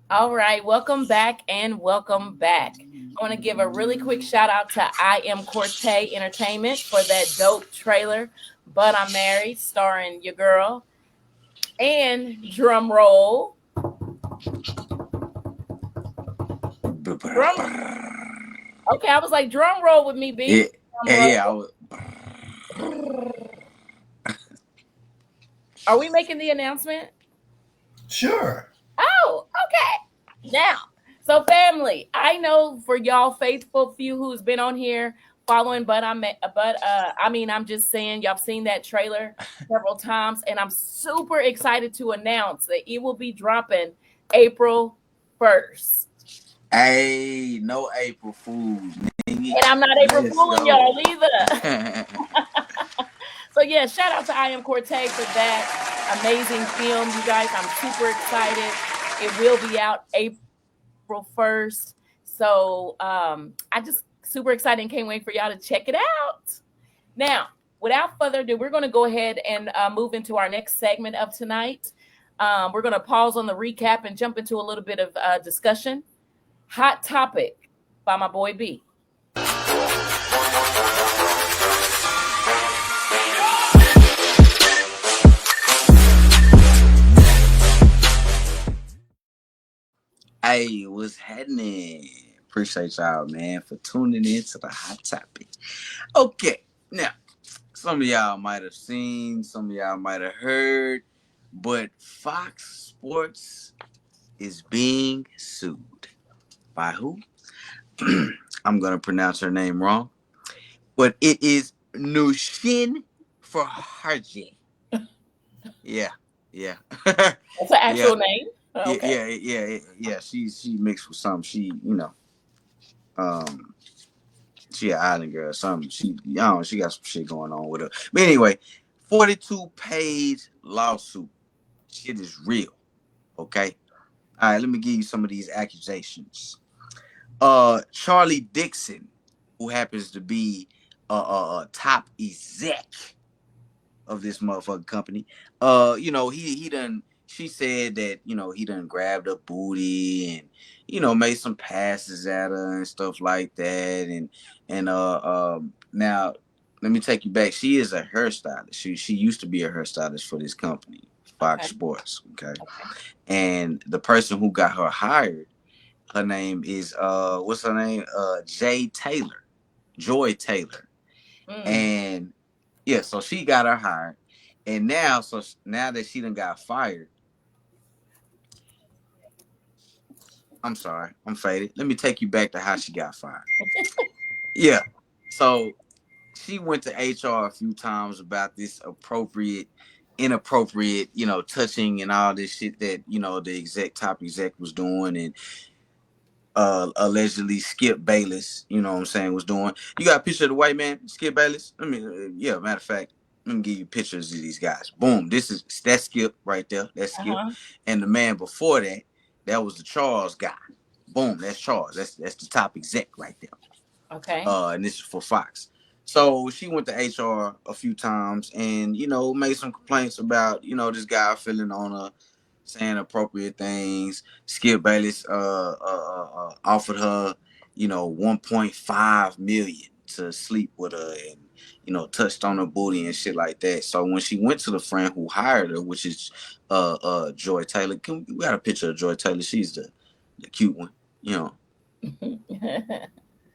All right, welcome back and welcome back. I want to give a really quick shout out to I Am Corte Entertainment for that dope trailer, But I'm Married, starring your girl. And drum roll. Okay, I was like, drum roll with me, B. Yeah. Are we making the announcement? Sure. Oh, okay. Now, so family, I know for y'all faithful few who's been on here following, I'm just saying, y'all have seen that trailer several times, and I'm super excited to announce that it will be dropping April 1st. Hey, no April Fools. And I'm not April Fooling y'all either. So yeah, shout out to I Am Corte for that amazing film, you guys. I'm super excited. It will be out April 1st. So I just super excited and can't wait for y'all to check it out. Now, without further ado, we're going to go ahead and move into our next segment of tonight. We're going to pause on the recap and jump into a little bit of discussion. Hot Topic by my boy B. Hey, what's happening? Appreciate y'all, man, for tuning in to the Hot Topic. Okay, now, some of y'all might have seen, some of y'all might have heard, but Fox Sports is being sued. By who? I'm going to pronounce her name wrong, but it is Nushin for Harji. Yeah. That's an actual name? Okay. Yeah. She mixed with something. She an island girl or something. She got some shit going on with her. But anyway, 42-page lawsuit Shit is real. Okay. All right, let me give you some of these accusations. Charlie Dixon, who happens to be a top exec of this motherfucking company. He done. She said that he done grabbed her booty and made some passes at her and stuff like that. And now let me take you back. She is a hairstylist. She used to be a hairstylist for this company, Fox Sports. Okay, and the person who got her hired, her name is what's her name? Joy Taylor. And yeah, so she got her hired. And now that she done got fired, I'm sorry, I'm faded. Let me take you back to how she got fired. Yeah. So she went to HR a few times about this inappropriate, touching and all this shit that, the top exec was doing. And allegedly Skip Bayless, was doing. You got a picture of the white man, Skip Bayless? Matter of fact, let me give you pictures of these guys. Boom, that's Skip right there. That's Skip. And the man before that, that was the Charles guy. Boom, that's Charles. That's the top exec right there. Okay. And this is for Fox. So she went to HR a few times and, made some complaints about, this guy feeling on her, saying appropriate things. Skip Bayless offered her, 1.5 million to sleep with her and, touched on her booty and shit like that. So when she went to the friend who hired her, which is Joy Taylor, we got a picture of Joy Taylor. She's the cute one,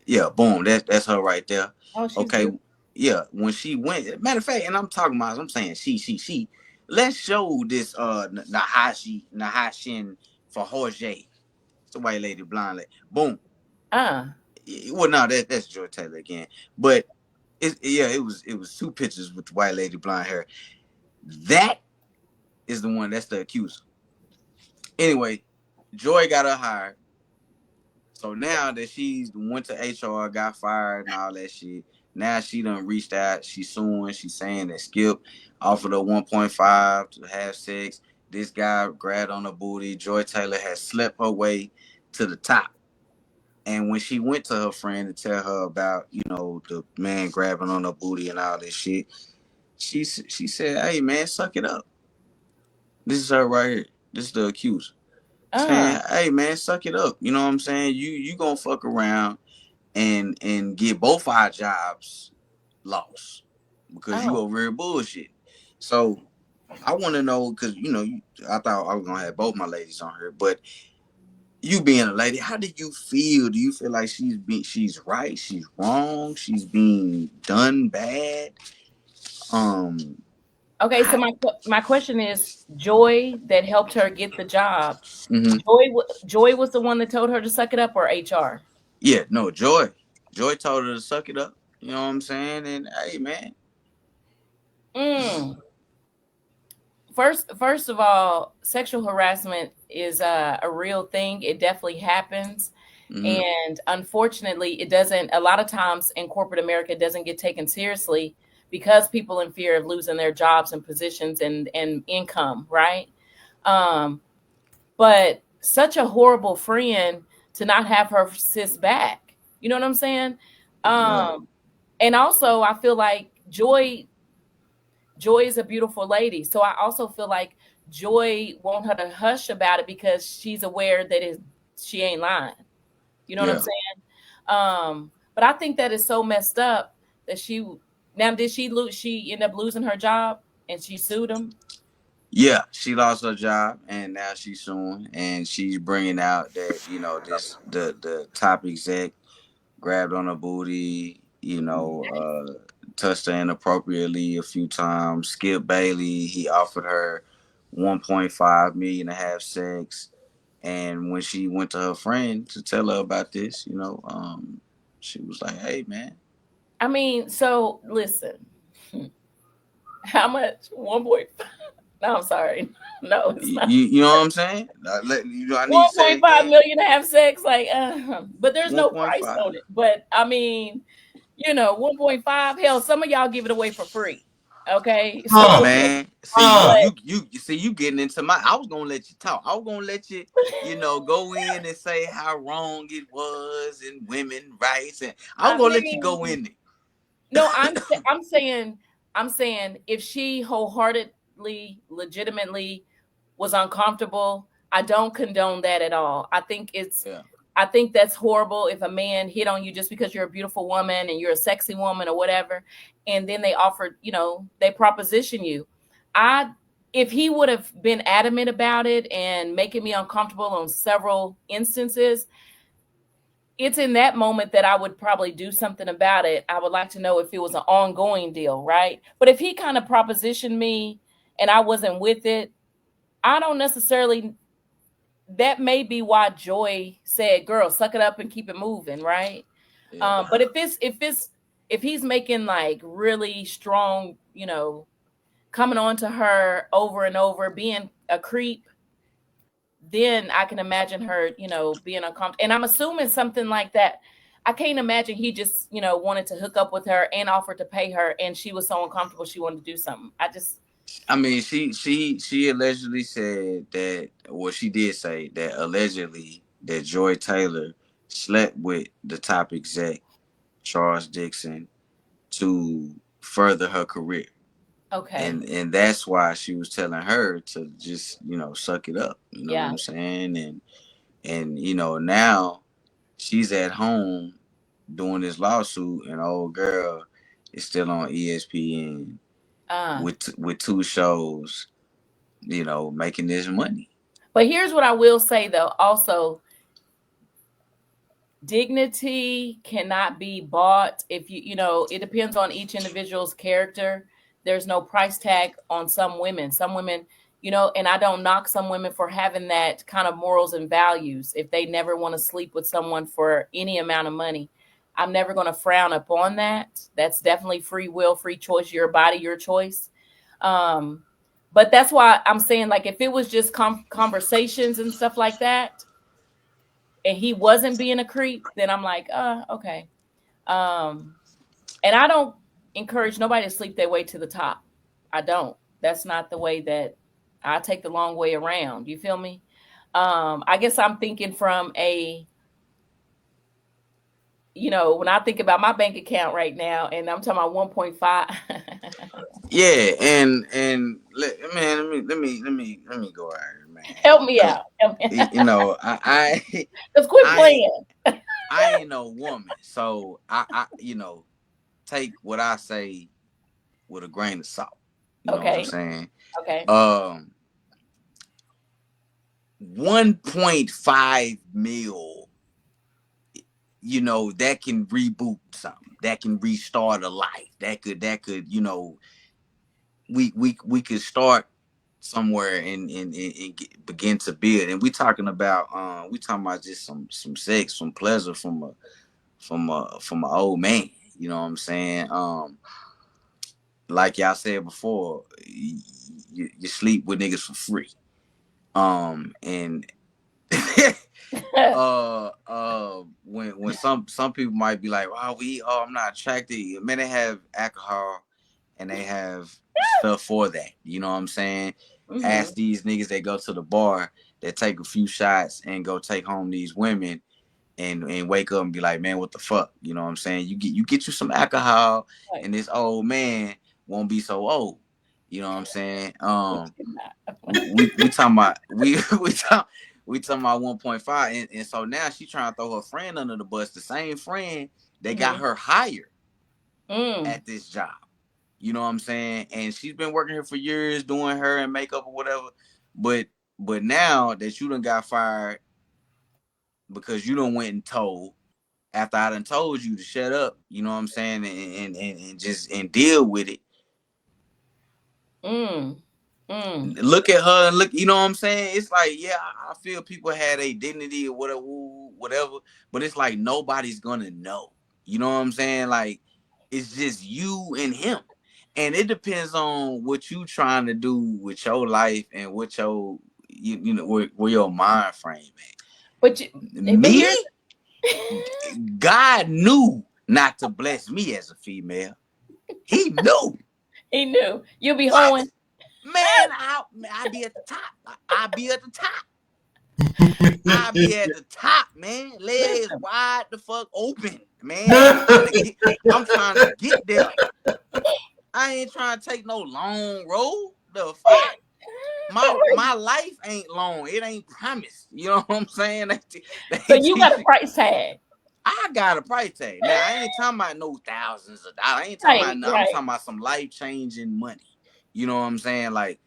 Yeah, boom. That's her right there. Oh, she's okay. beautiful. Yeah, when she went, matter of fact, and I'm saying she. Let's show this Nahashin for Jorge. It's the white lady, blonde lady. Boom. Well, no, that's Joy Taylor again. But it was two pictures with the white lady blonde hair. That is the one. That's the accuser. Anyway, Joy got her hired. So now that she went to HR, got fired and all that shit, now she done reached out. She's suing. She's saying that Skip offered her 1.5 to have sex. This guy grabbed on her booty. Joy Taylor has slept her way to the top. And when she went to her friend to tell her about, the man grabbing on her booty and all this shit, she said, "Hey man, suck it up." This is her right here. This is the accuser. Saying, "Hey man, suck it up." You know what I'm saying? You gonna fuck around and get both our jobs lost because you over here bullshit. So I want to know, because I thought I was gonna have both my ladies on here, but you being a lady, how do you feel? Do you feel like she's right, she's wrong, she's being done bad? Okay, so my question is, Joy that helped her get the job. Mm-hmm. Joy was the one that told her to suck it up, or HR? Yeah, no, Joy told her to suck it up. You know what I'm saying? And hey, man. First of all, sexual harassment is a real thing. It definitely happens. And unfortunately, it doesn't, a lot of times in corporate America, it doesn't get taken seriously because people in fear of losing their jobs and positions and income, right? But such a horrible friend to not have her sis back. You know what I'm saying? And also I feel like Joy is a beautiful lady. So I also feel like Joy want her to hush about it because she's aware that she ain't lying. You know what I'm saying? But I think that is so messed up that did she end up losing her job and she sued him? Yeah, she lost her job and now she's suing, and she's bringing out that the top exec grabbed on her booty, touched her inappropriately a few times. Skip Bailey, he offered her 1.5 million to have sex, and when she went to her friend to tell her about this, she was like, "Hey, man." I mean, so listen, how much? 1.5? No, I'm sorry. No, it's not. You know what I'm saying? I need 1.5 million to have sex, but there's no price 1.5. on it. But I mean, 1.5. Hell, some of y'all give it away for free. Okay, Huh. so Man, Huh. you getting into my. I was gonna let you talk. I was gonna let you, go in and say how wrong it was in women rights, and I was I gonna let you mean, go in no, I'm saying if she wholeheartedly, legitimately was uncomfortable, I don't condone that at all. there. I think that's horrible if a man hit on you just because you're a beautiful woman and you're a sexy woman or whatever, and then they offered, they proposition you. I If he would have been adamant about it and making me uncomfortable on several instances, it's in that moment that I would probably do something about it. I would like to know if it was an ongoing deal, right? But if he kind of propositioned me and I wasn't with it, I don't necessarily. That may be why Joy said, "Girl, suck it up and keep it moving," right? Yeah. But if he's making like really strong, coming on to her over and over, being a creep, then I can imagine her, being uncomfortable. And I'm assuming something like that. I can't imagine he just, wanted to hook up with her and offered to pay her, and she was so uncomfortable she wanted to do something. I mean, she allegedly said that. Well, she did say that allegedly that Joy Taylor slept with the top exec Charles Dixon to further her career. Okay. And that's why she was telling her to just suck it up, you know what Yeah. I'm saying, and now she's at home doing this lawsuit, and old girl is still on ESPN Uh, with two shows, making this money. but here's what I will say though. Also, dignity cannot be bought. If it depends on each individual's character. There's no price tag on some women. Some women, and I don't knock some women for having that kind of morals and values. If they never want to sleep with someone for any amount of money, I'm never going to frown upon that. That's definitely free will, free choice, your body, your choice. um but that's why I'm saying, like, if it was just conversations and stuff like that, and he wasn't being a creep, then I'm like, okay. Um, and I don't encourage nobody to sleep their way to the top. I don't. That's not the way that I take the long way around. You feel me? I guess I'm thinking from when I think about my bank account right now, and I'm talking about 1.5. Yeah, and let me go out here, man. Help me Cause out. Help me. I Let's quit I playing. I ain't no woman, so I take what I say with a grain of salt. You know what I'm Okay. saying? Okay. 1.5 mil, that can reboot something, that can restart a life, that could we could start somewhere and begin to build. And we talking about just some sex, some pleasure from an old man. You know what I'm saying? Like y'all said before, you sleep with niggas for free. And when some people might be like, oh, I'm not attracted. Man, they have alcohol and they have stuff for that. You know what I'm saying? Mm-hmm. Ask these niggas that go to the bar that take a few shots and go take home these women and wake up and be like, man, what the fuck? You know what I'm saying? You get you some alcohol, Right. and this old man won't be so old. You know what I'm saying? We talking about we talking about 1.5, and so now she trying to throw her friend under the bus, the same friend that got Mm-hmm. her hired Mm. at this job. You know what I'm saying? And she's been working here for years doing hair and makeup or whatever. But now that you done got fired because you done went and told, after I done told you to shut up, you know what I'm saying, and just deal with it. Mm. Mm. Look at her and look, you know what I'm saying? It's like, yeah, I feel people had a dignity or whatever, but it's like nobody's gonna know. You know what I'm saying? Like, it's just you and him. And it depends on what you trying to do with your life and what your where your mind frame at. But Me, here's God knew not to bless me as a female. He knew. He knew. You'll be hoeing. Man, I'll be at the top. I'll be at the top. I'll be at the top, man. Legs wide the fuck open, man. I'm trying to get there. I ain't trying to take no long road. The fuck? My life ain't long. It ain't promised. You know what I'm saying? So you got a price tag. I got a price tag. Now I ain't talking about no thousands of dollars. I ain't talking about no, I'm talking about some life-changing money. You know what I'm saying? Like,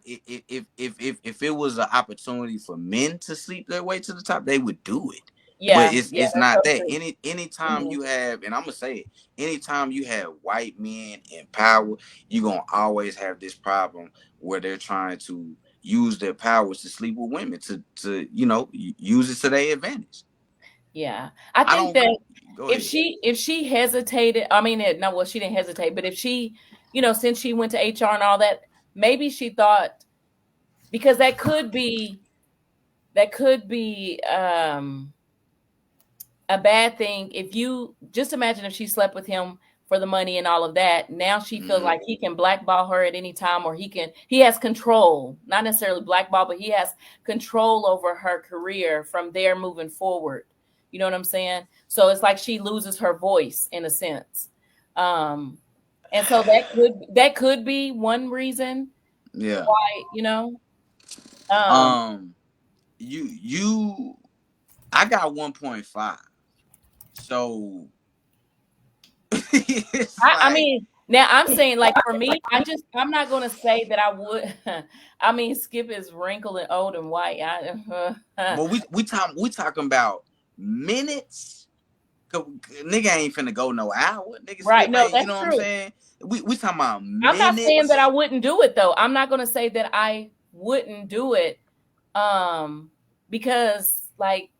if it was an opportunity for men to sleep their way to the top, they would do it. Yeah, but it's not that. Anytime you have, and I'm gonna say it, anytime you have white men in power, you're gonna always have this problem where they're trying to use their powers to sleep with women to use it to their advantage. Yeah, I think that if she hesitated, I mean, no, well, she didn't hesitate, but if she, since she went to HR and all that, maybe she thought, because that could be a bad thing. If you just imagine if she slept with him for the money and all of that, now she feels like he can blackball her at any time, or he has control, not necessarily blackball, but he has control over her career from there moving forward. You know what I'm saying? So it's like she loses her voice in a sense. And so that could be one reason. Yeah. Why, I got 1.5. So I mean, now I'm saying, like, for me, I'm not going to say that I would. I mean, Skip is wrinkled and old and white. Well, we talking about minutes. Nigga ain't finna go no hour. Nigga, right? No, that's you know true. What I'm saying? We talking about minutes. I'm not saying that I wouldn't do it though. I'm not going to say that I wouldn't do it, because, like,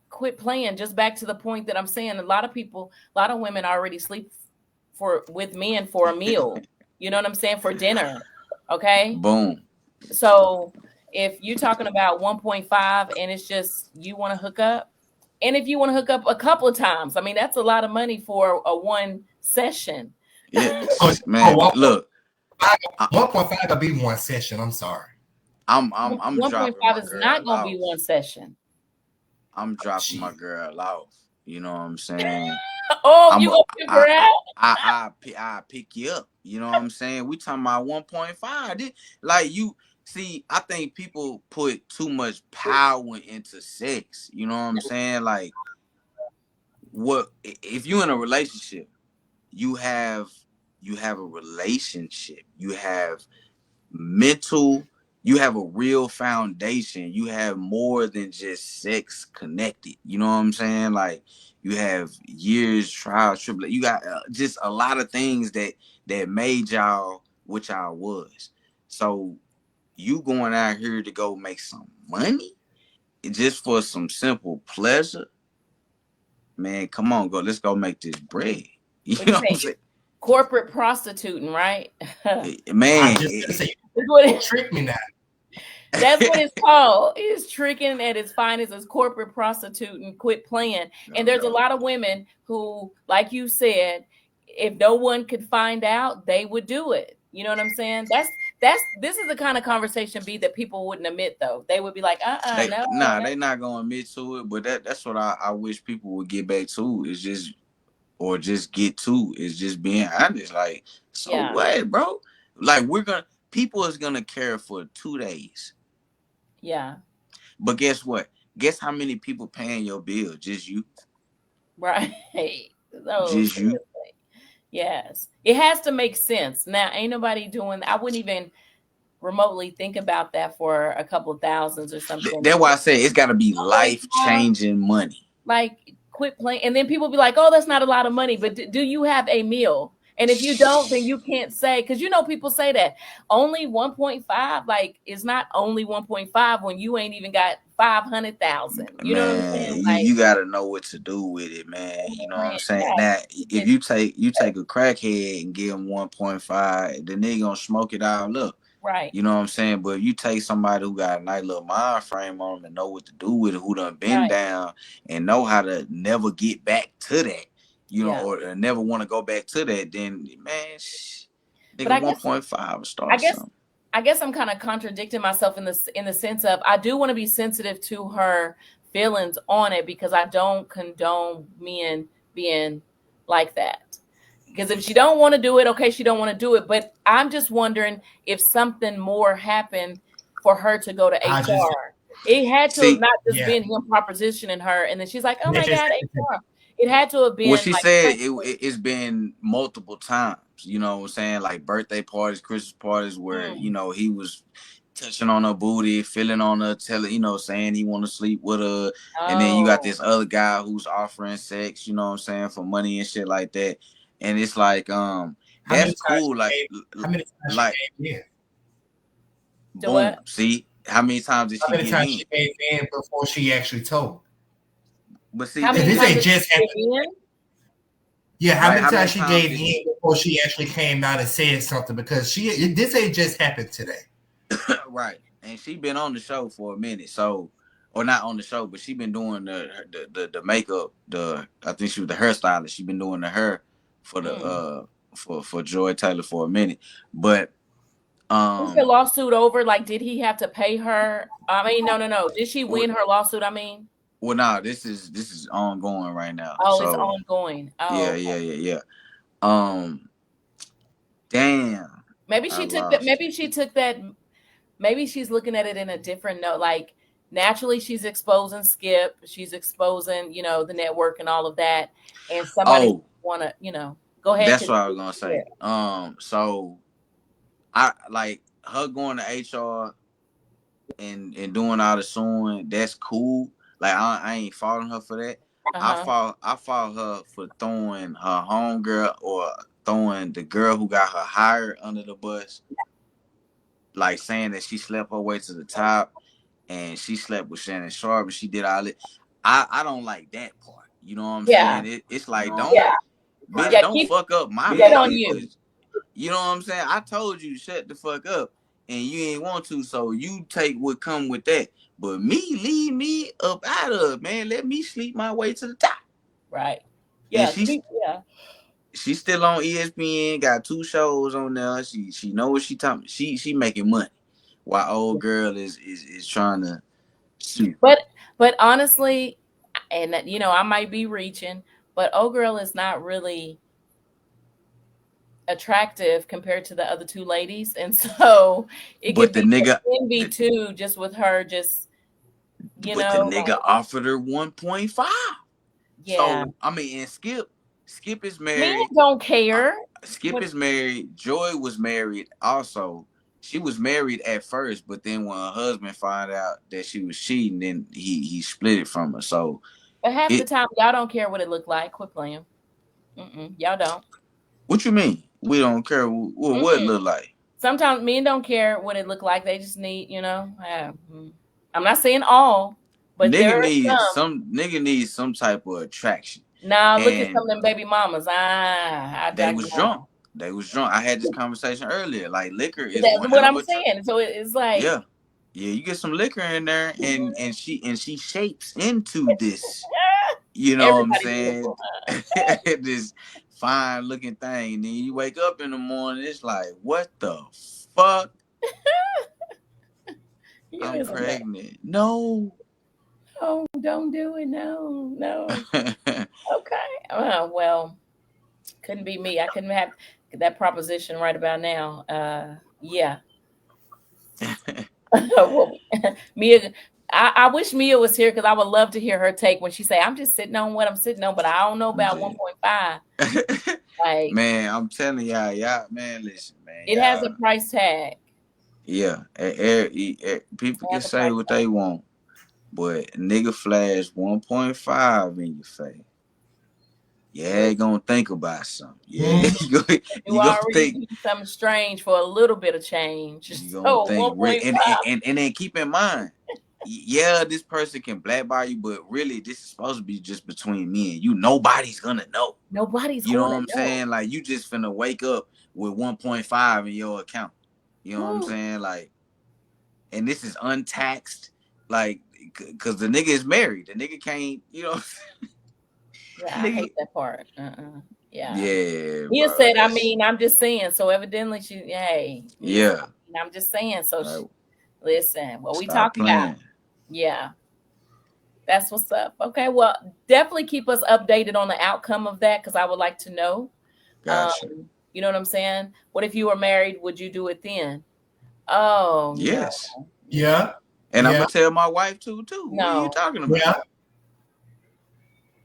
quit playing. Just back to the point that I'm saying, a lot of women already sleep with men for a meal. You know what I'm saying? For dinner. Okay. Boom. So if you're talking about 1.5 and it's just you want to hook up, and if you want to hook up a couple of times, I mean, that's a lot of money for a one session. Yeah, man. Look, 1.5 could be one session. I'm sorry. I'm 1.5 is not gonna be one session. I'm dropping my girl off. You know what I'm saying? You gonna pick her out? I pick you up. You know what I'm saying? We talking about 1.5. Like, you see, I think people put too much power into sex. You know what I'm saying? Like, what if you in a relationship? You have a relationship. You have mental. You have a real foundation. You have more than just sex connected. You know what I'm saying? Like, you have years, trials, tribulations. You got just a lot of things that made y'all what y'all was. So you going out here to go make some money just for some simple pleasure? Man, come on, let's go make this bread. You know what I'm saying? Corporate prostituting, right? Man, trick me now. That's what it's called. It's tricking at its finest. It's corporate prostituting. Quit playing. And there's a lot of women who, like you said, if no one could find out, they would do it. You know what I'm saying? This is the kind of conversation that people wouldn't admit, though. They would be like, no. Nah, they're not gonna admit to it. But that's what I wish people would get back to. Is just being honest. Like, so what, bro? Like, people is gonna care for 2 days. Yeah. But guess what? Guess how many people paying your bill? Just you. Right. Just you. Yes. It has to make sense. Now, ain't nobody doing, I wouldn't even remotely think about that for a couple of thousands or something. That's why I say it's got to be life-changing money. Like, quit playing. And then people be like, oh, that's not a lot of money. But do you have a meal? And if you don't, then you can't say, because people say that only 1.5, like, it's not only 1.5 when you ain't even got 500,000. You know what I'm saying? Like, you got to know what to do with it, man. You know what I'm saying? Now, if you take a crackhead and give him 1.5, the nigga gonna smoke it all up. Right. You know what I'm saying? But if you take somebody who got a nice little mind frame on them and know what to do with it, who done been down and know how to never get back to that, or never want to go back to that, then, man, But I 1.5 star I guess something. I guess I'm kind of contradicting myself in the sense of I do want to be sensitive to her feelings on it because I don't condone men being like that. Because if she don't want to do it, okay, she don't want to do it. But I'm just wondering if something more happened for her to go to HR. It had to have not just been him propositioning her, and then she's like, "Oh my God, HR." It had to have Well, been she like, said it's been multiple times. You know what I'm saying? Like birthday parties, Christmas parties, where he was touching on her booty, feeling on her, saying he want to sleep with her, and then you got this other guy who's offering sex. You know what I'm saying, for money and shit like that. And it's like, that's cool. Like, how many times she gave in? Boom. See, how many times did she give in? How many times she gave in before she actually told? But see, this ain't just happened. Yeah, how many times she gave in before she actually came out and said something? Because this ain't just happened today. Right. And she been on the show for a minute, so, or not on the show, but she been doing the makeup. I think she was the hairstylist. She been doing the hair for the for Joy Taylor for a minute. But is the lawsuit over? Like, did he have to pay her? I mean, no. Did she win her lawsuit? I mean, well, nah, this is ongoing right now. Oh, so, it's ongoing. Oh, yeah. Damn. Maybe she took that. Maybe she took that. Maybe she's looking at it in a different note. Like, naturally, she's exposing Skip. She's exposing, the network and all of that. And somebody want to, go ahead. That's what I was gonna say. So I like her going to HR and doing all the suing. That's cool. Like I ain't faulting her for that. I fault her for throwing her homegirl or throwing the girl who got her hired under the bus. Like saying that she slept her way to the top and she slept with Shannon Sharp and she did all it. I don't like that part. You know what I'm saying? It's like don't fuck up my business. You know what I'm saying? I told you to shut the fuck up and you ain't want to, so you take what come with that. But leave me up out of it, man. Let me sleep my way to the top. Right. Yeah. And she's still on ESPN, got 2 shows on there. She know what she talking. She making money while old girl is trying to sue. But honestly, and I might be reaching, but old girl is not really attractive compared to the other 2 ladies, and so it could be envy too, just with her, just the nigga offered her 1.5. Yeah. So I mean, and Skip is married. Men don't care. Skip is married. Joy was married also. She was married at first, but then when her husband found out that she was cheating, then he split it from her. So, but half the time y'all don't care what it looked like. Quit playing. Y'all don't. What you mean? We don't care what it look like. Sometimes men don't care what it look like. They just need, I'm not saying all, but nigga needs some type of attraction. Nah, look at some of them baby mamas. They was drunk. I had this conversation earlier. Like liquor is what I'm saying. So it's like yeah, you get some liquor in there, and she shapes into this. You know what I'm saying? This fine looking thing. And then you wake up in the morning, it's like, what the fuck? I'm pregnant. No. Oh, don't do it. No. Okay. Well, couldn't be me. I couldn't have that proposition right about now. Yeah. Mia, I wish Mia was here because I would love to hear her take when she say, "I'm just sitting on what I'm sitting on, but I don't know about 1.5." Like, man, I'm telling y'all, man, listen, man. It has a price tag. Yeah, people can say what they want, but nigga flash 1.5 in your face. Yeah, you gonna think about something. Yeah, you gonna think something strange for a little bit of change. You gonna think, and then keep in mind, yeah, this person can blackball you, but really, this is supposed to be just between me and you. Nobody's gonna know. Nobody's you know what I'm saying? Like, you just finna wake up with 1.5 in your account. You know what I'm saying? Like, and this is untaxed, like, cause the nigga is married. The nigga can't, Yeah, I hate that part. Yeah. Yeah, Mia bro. said, I mean, I'm just saying. So evidently she, hey. Mia said, Yeah. I'm just saying. So Like, listen, what we stop talking about. playing. Yeah. That's what's up. Okay. Well, definitely keep us updated on the outcome of that because I would like to know. Gotcha. You know what I'm saying? What if you were married? Would you do it then? Oh, Yes. no. Yeah. And I'm Yeah. gonna tell my wife too. What are you No. talking about? Yeah.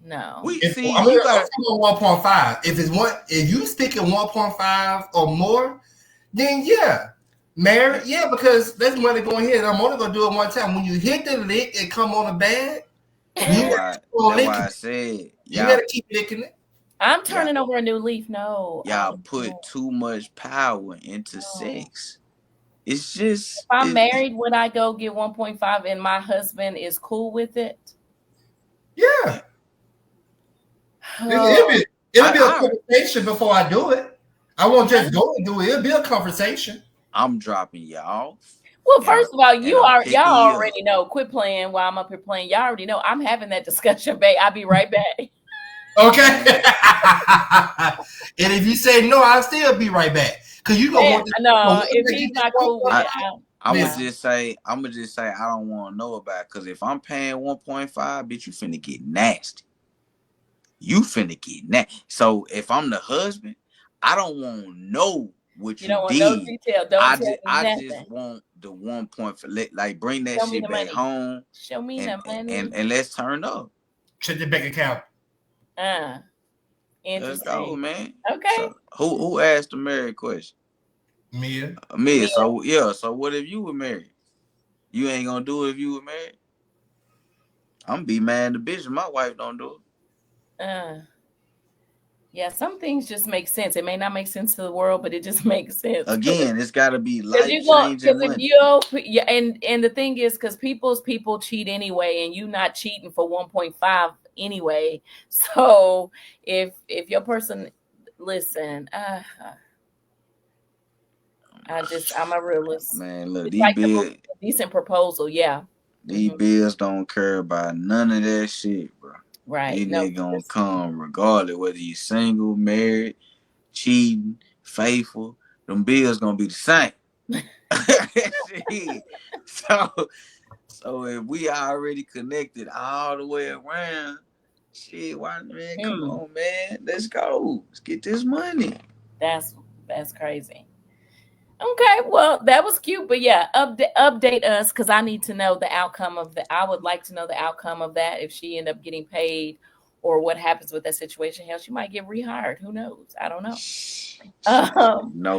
No. We If see I'm you gonna got go 1.5. If you stick at 1.5 or more, then yeah. Married, yeah, because that's money going here. I'm only gonna do it one time. When you hit the lick and come on the bag, you gotta keep on that's licking why I it. said You gotta keep licking it. I'm y'all turning over a new leaf. No. y'all put too much power into sex. It's just If I'm married, would I go get 1.5 and my husband is cool with it? Yeah. Oh. It'll be a conversation before I do it. I won't just go and do it. It'll be a conversation. I'm dropping y'all. Well, first of all, y'all picking you up. already know. Quit playing while I'm up here playing. Y'all already know I'm having that discussion, babe. I'll be right back. Okay. And if you say no, I'll still be right back. Cause you gonna want to no, if he's not cool with it, I'm gonna just say I don't want to know about it. Cause if I'm paying 1.5, bitch, you finna get nasty. You finna get nasty. So if I'm the husband, I don't want to know what you don't want did. no detail. Don't tell me I nothing. just want the 1 point for like bring that Show me shit the back money. home. Show me the money. And let's turn up. Check the bank account. Interesting. Let's go, man. Okay. So, who asked the married question? Mia. Mia. So yeah. So what if you were married? You ain't gonna do it if you were married. I'm gonna be mad at the bitch if my wife don't do it. Yeah, some things just make sense. It may not make sense to the world, but it just makes sense. Again, it's got to be life changing money. And the thing is, because people cheat anyway, and you not cheating for 1.5 anyway. So if your person, listen, I'm a realist. Man, look, It's these like bills, a decent proposal, yeah. These bills don't care about none of that shit, bro. Right. These niggas gonna come regardless whether you single, married, cheating, faithful. Them bills gonna be the same. So if we already connected all the way around, shit, why, man? Come on, man. Let's go. Let's get this money. That's crazy. Okay, well, that was cute, but yeah, update us because I need to know the outcome of that. I would like to know the outcome of that if she end up getting paid or what happens with that situation. Hell, she might get rehired. Who knows? I don't know.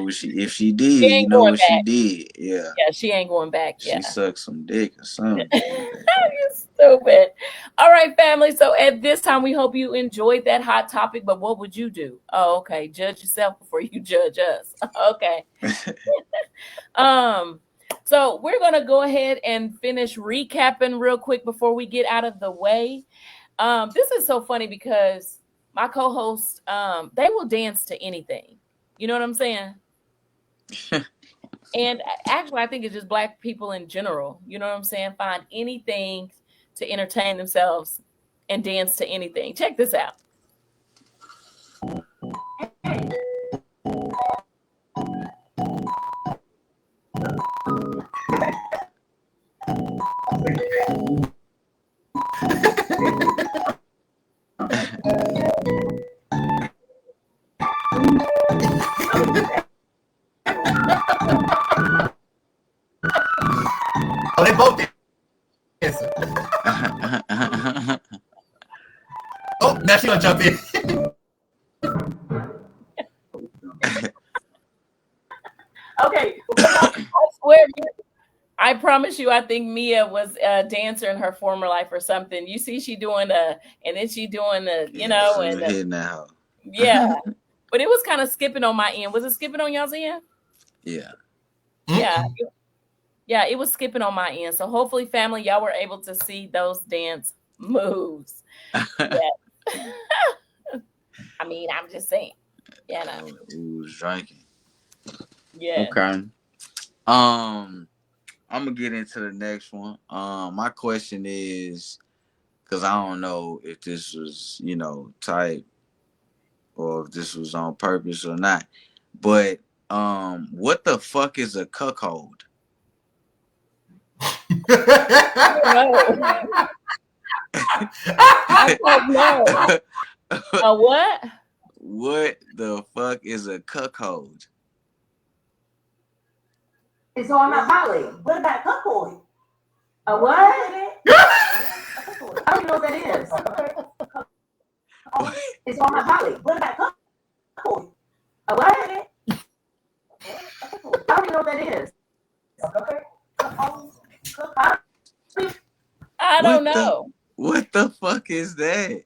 If she did, you know what she did. Yeah. Yeah, she ain't going back. She sucked some dick or something. You're stupid. All right, family. So at this time, we hope you enjoyed that hot topic. But what would you do? Oh, okay. Judge yourself before you judge us. Okay. So we're gonna go ahead and finish recapping real quick before we get out of the way. This is so funny because my co-hosts, they will dance to anything. You know what I'm saying? And actually, I think it's just Black people in general. You know what I'm saying? Find anything to entertain themselves and dance to anything. Check this out. Oh, they both did. Oh, now she gonna jump in. Okay, I swear, I promise you, I think Mia was a dancer in her former life or something. You see, she doing and then she doing yeah. But it was kind of skipping on my end. Was it skipping on y'all's end? Yeah. Yeah. Yeah, it was skipping on my end. So hopefully, family, y'all were able to see those dance moves. Yeah. I mean, I'm just saying. Yeah. Who was drinking? Yeah. Okay. I'm gonna get into the next one. My question is, because I don't know if this was, type or if this was on purpose or not. But what the fuck is a cuckold? I don't know. I don't know. A what? What the fuck is a cuckold? It's on my Molly. What about cuckold? A what? I don't even know what that is. It's on my Molly. What about cuckold? A what? I don't even know what that is. I don't know. What the fuck is that?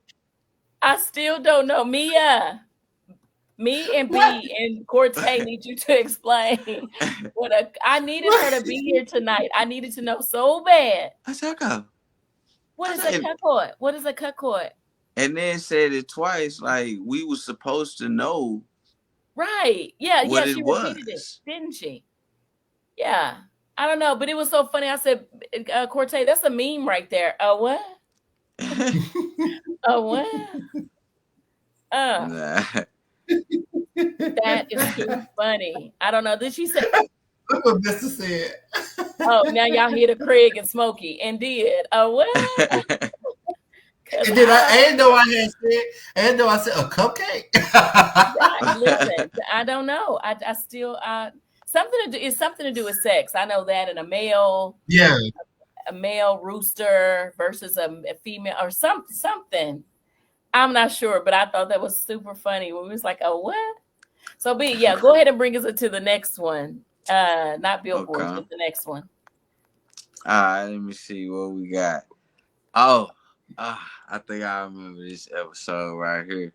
I still don't know. Mia, me and B and Cortez need you to explain what I needed her to be here tonight. I needed to know so bad. What is a cuckold? What is a cuckold? And then said it twice, like we was supposed to know. Right. Yeah, what she repeated it, didn't she? Yeah. I don't know, but it was so funny. I said, Cortez, that's a meme right there. What? What? That is too funny. I don't know. Did she say? Look what Mister said. Oh, now y'all hear the Craig and Smokey and did. What? And then I didn't know I said a cupcake. Right, listen, I don't know. I still something to do with sex. I know that, and a male rooster versus a female or something. I'm not sure, but I thought that was super funny when we was like, oh, what? So B, go ahead and bring us to the next one. Not billboards, but the next one. All right, let me see what we got. Oh, I think I remember this episode right here.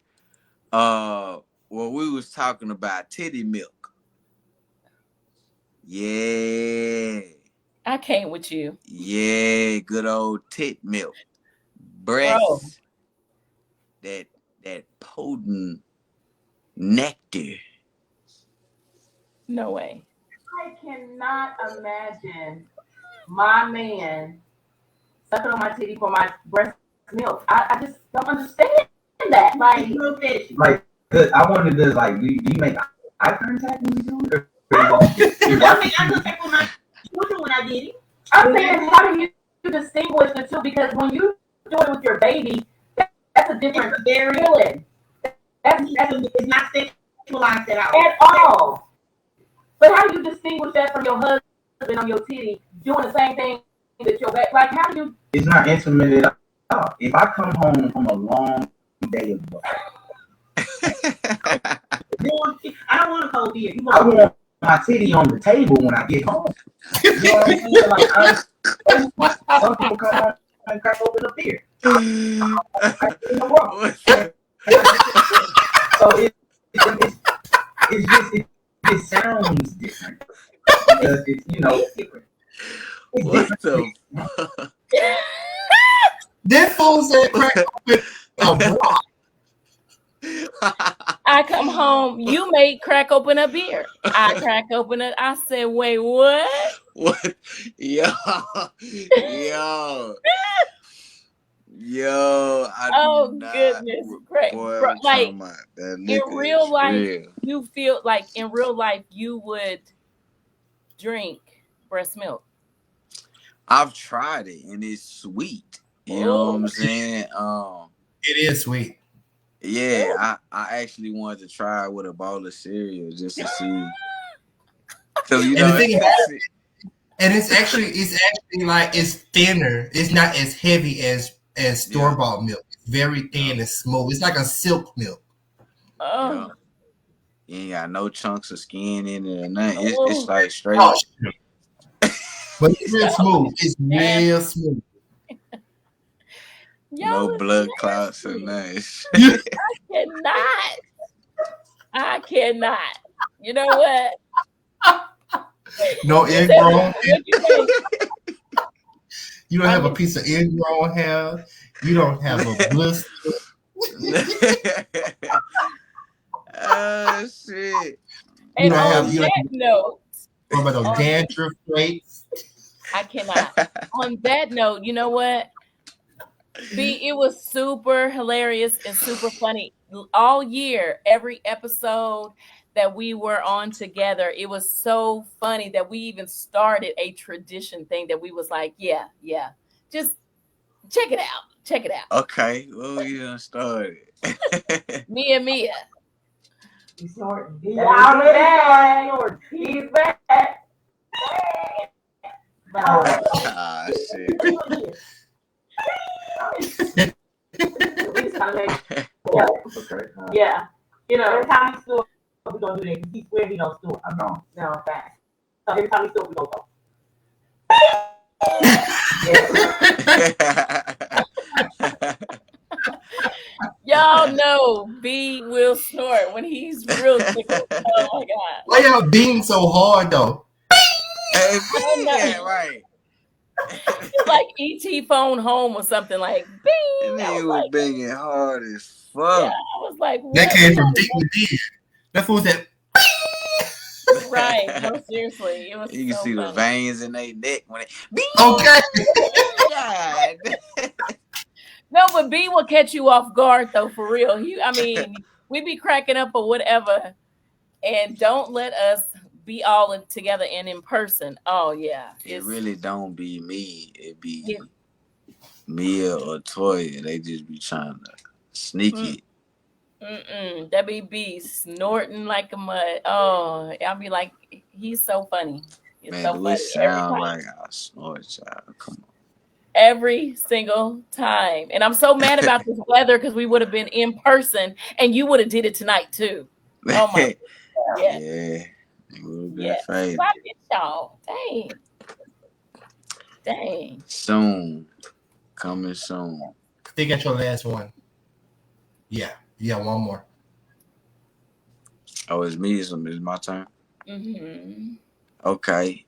Well, we was talking about titty milk. Yeah. I came with you. Yeah, good old tit milk. Breasts. That potent nectar. No way. I cannot imagine my man sucking on my titty for my breast milk. I just don't understand that. Like, I wanted to do you make eye contact when you do it? I looked at my children when I did it. I'm saying, how do you distinguish the two? Because when you do it with your baby, that's a different feeling. It's not sexualized at all. But how do you distinguish that from your husband on your titty doing the same thing that your back? Like, how do you? It's not intimate at all. If I come home from a long day of work, I don't want a cold beer. I want my titty on the table when I get home. You know what I'm saying? Like, some people come home and crack open a beer. So it sounds different because it's different. What the fuck? That fool said crack open a rock. I come home, you may crack open a beer. I crack open it. I said, wait, what? What? Yo. Goodness. Great. Like in real life, you feel like in real life you would drink breast milk. I've tried it and it's sweet. You know what I'm saying? It is sweet. Yeah, I actually wanted to try it with a bowl of cereal just to see. So and the thing about it, and it's actually like it's thinner. It's not as heavy as store-bought milk. It's very thin and smooth. It's like a silk milk. You ain't got no chunks of skin in it or nothing. It's like straight. But it's real smooth. It's real smooth. No blood clots or nothing. I cannot. You know what? No ingrown. You don't have a piece of ingrown hair. You don't have a blister. Oh shit! And on that note, what about those dandruff flakes? I cannot. On that note, you know what? B, it was super hilarious and super funny. all year, every episode that we were on together, it was so funny that we even started a tradition thing that we was like, yeah, just check it out. Check it out. Okay, well, you done started. Me and Mia. He's snorting. He's back. He's back. Ah, shit. Yeah. You know, every time he snort, we're going to do that because he swear he don't snort. I'm wrong. No, I'm fast. So every time he snort, we're going to go. Y'all know B will snort when he's real tickled. Oh my god! Why y'all being so hard though? Hey, yeah, right. It's like ET phone home or something like bing. That nigga was banging hard as fuck. Yeah, I was like, what? That came from deep within. That fool said. Right. No, seriously, it was. You can so see funny. the veins in their neck when it. Okay. God. No, but B will catch you off guard though, for real. I mean, we be cracking up or whatever, and don't let us be all together and in person. Oh yeah, it really don't be me. It be Mia or Toya. They just be trying to sneak it. That be snorting like a mud. Oh, I'll be like, he's so funny. It's Man, so do funny. it sound like I snort, child? Come on. Every single time. And I'm so mad about this weather because we would have been in person and you would have did it tonight too. Oh my God. Yeah. It would have been faded. Stop it, y'all. Dang. Soon. Coming soon. I think that's your last one. Yeah. Yeah, one more. Oh, it's me. It's my turn. Mm-hmm. Okay.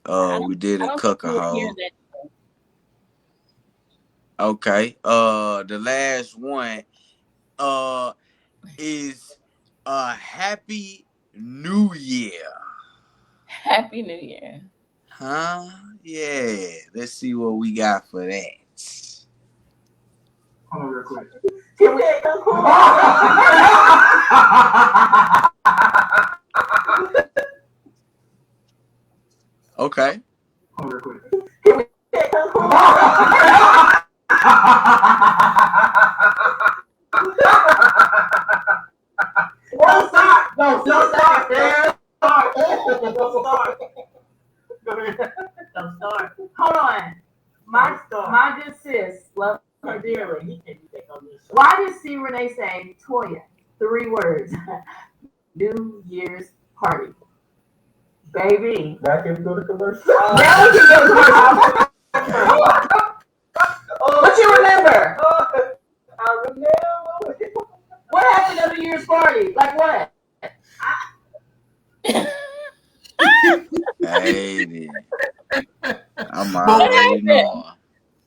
We did a cuckahole. Okay. The last one is Happy New Year. Happy New Year. Huh? Yeah. Let's see what we got for that. Hold on real quick. Can we Okay. Hold on real quick. Can we Don't start. Don't start, man. Don't start. Don't start. Hold on. My good sis, love her dearly. Why does C. Renee say Toya? 3 words. New Year's party. Baby. That can go to commercial. Now we can go to commercial. What you remember? I remember. What happened at the New Year's party? Like what? Hey, I'm already knowing.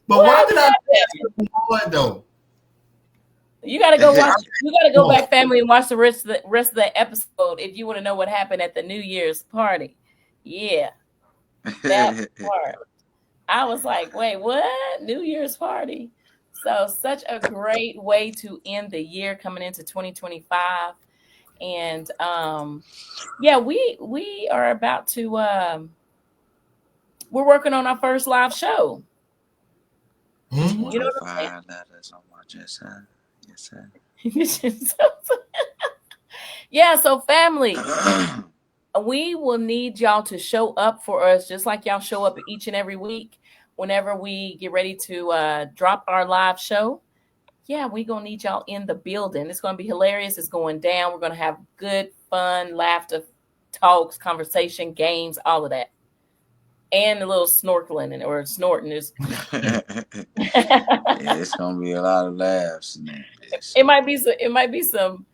But why did I ask more though? You gotta go watch. You gotta go back, family, and watch the rest of the episode if you want to know what happened at the New Year's party. Yeah, that part. I was like, wait, what? New Year's party? So such a great way to end the year coming into 2025, and yeah, we are about to. We're working on our first live show. You know what I'm saying? Letters on my chest. Yes, sir. Yeah, so family, we will need y'all to show up for us just like y'all show up each and every week whenever we get ready to drop our live show. Yeah, we're going to need y'all in the building. It's going to be hilarious. It's going down. We're going to have good, fun, laughter, talks, conversation, games, all of that. And a little snorkeling or snorting is. Yeah, it's gonna be a lot of laughs. It might be some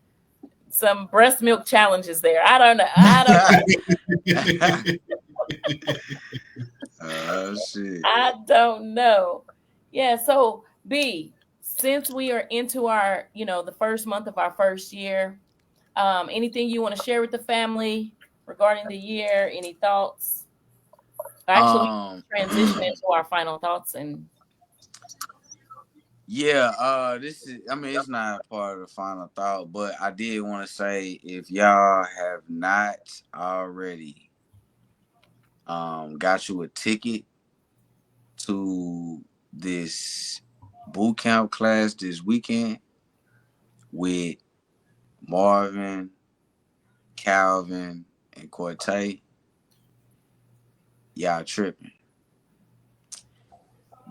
breast milk challenges there. I don't know. Oh shit! I don't know. Yeah. So B, since we are into our, the first month of our first year, anything you want to share with the family regarding the year? Any thoughts? Actually, transition into our final thoughts and. Yeah, this is. I mean, it's not part of the final thought, but I did want to say if y'all have not already, got you a ticket to this boot camp class this weekend with Marvin, Calvin, and Cortez, y'all tripping.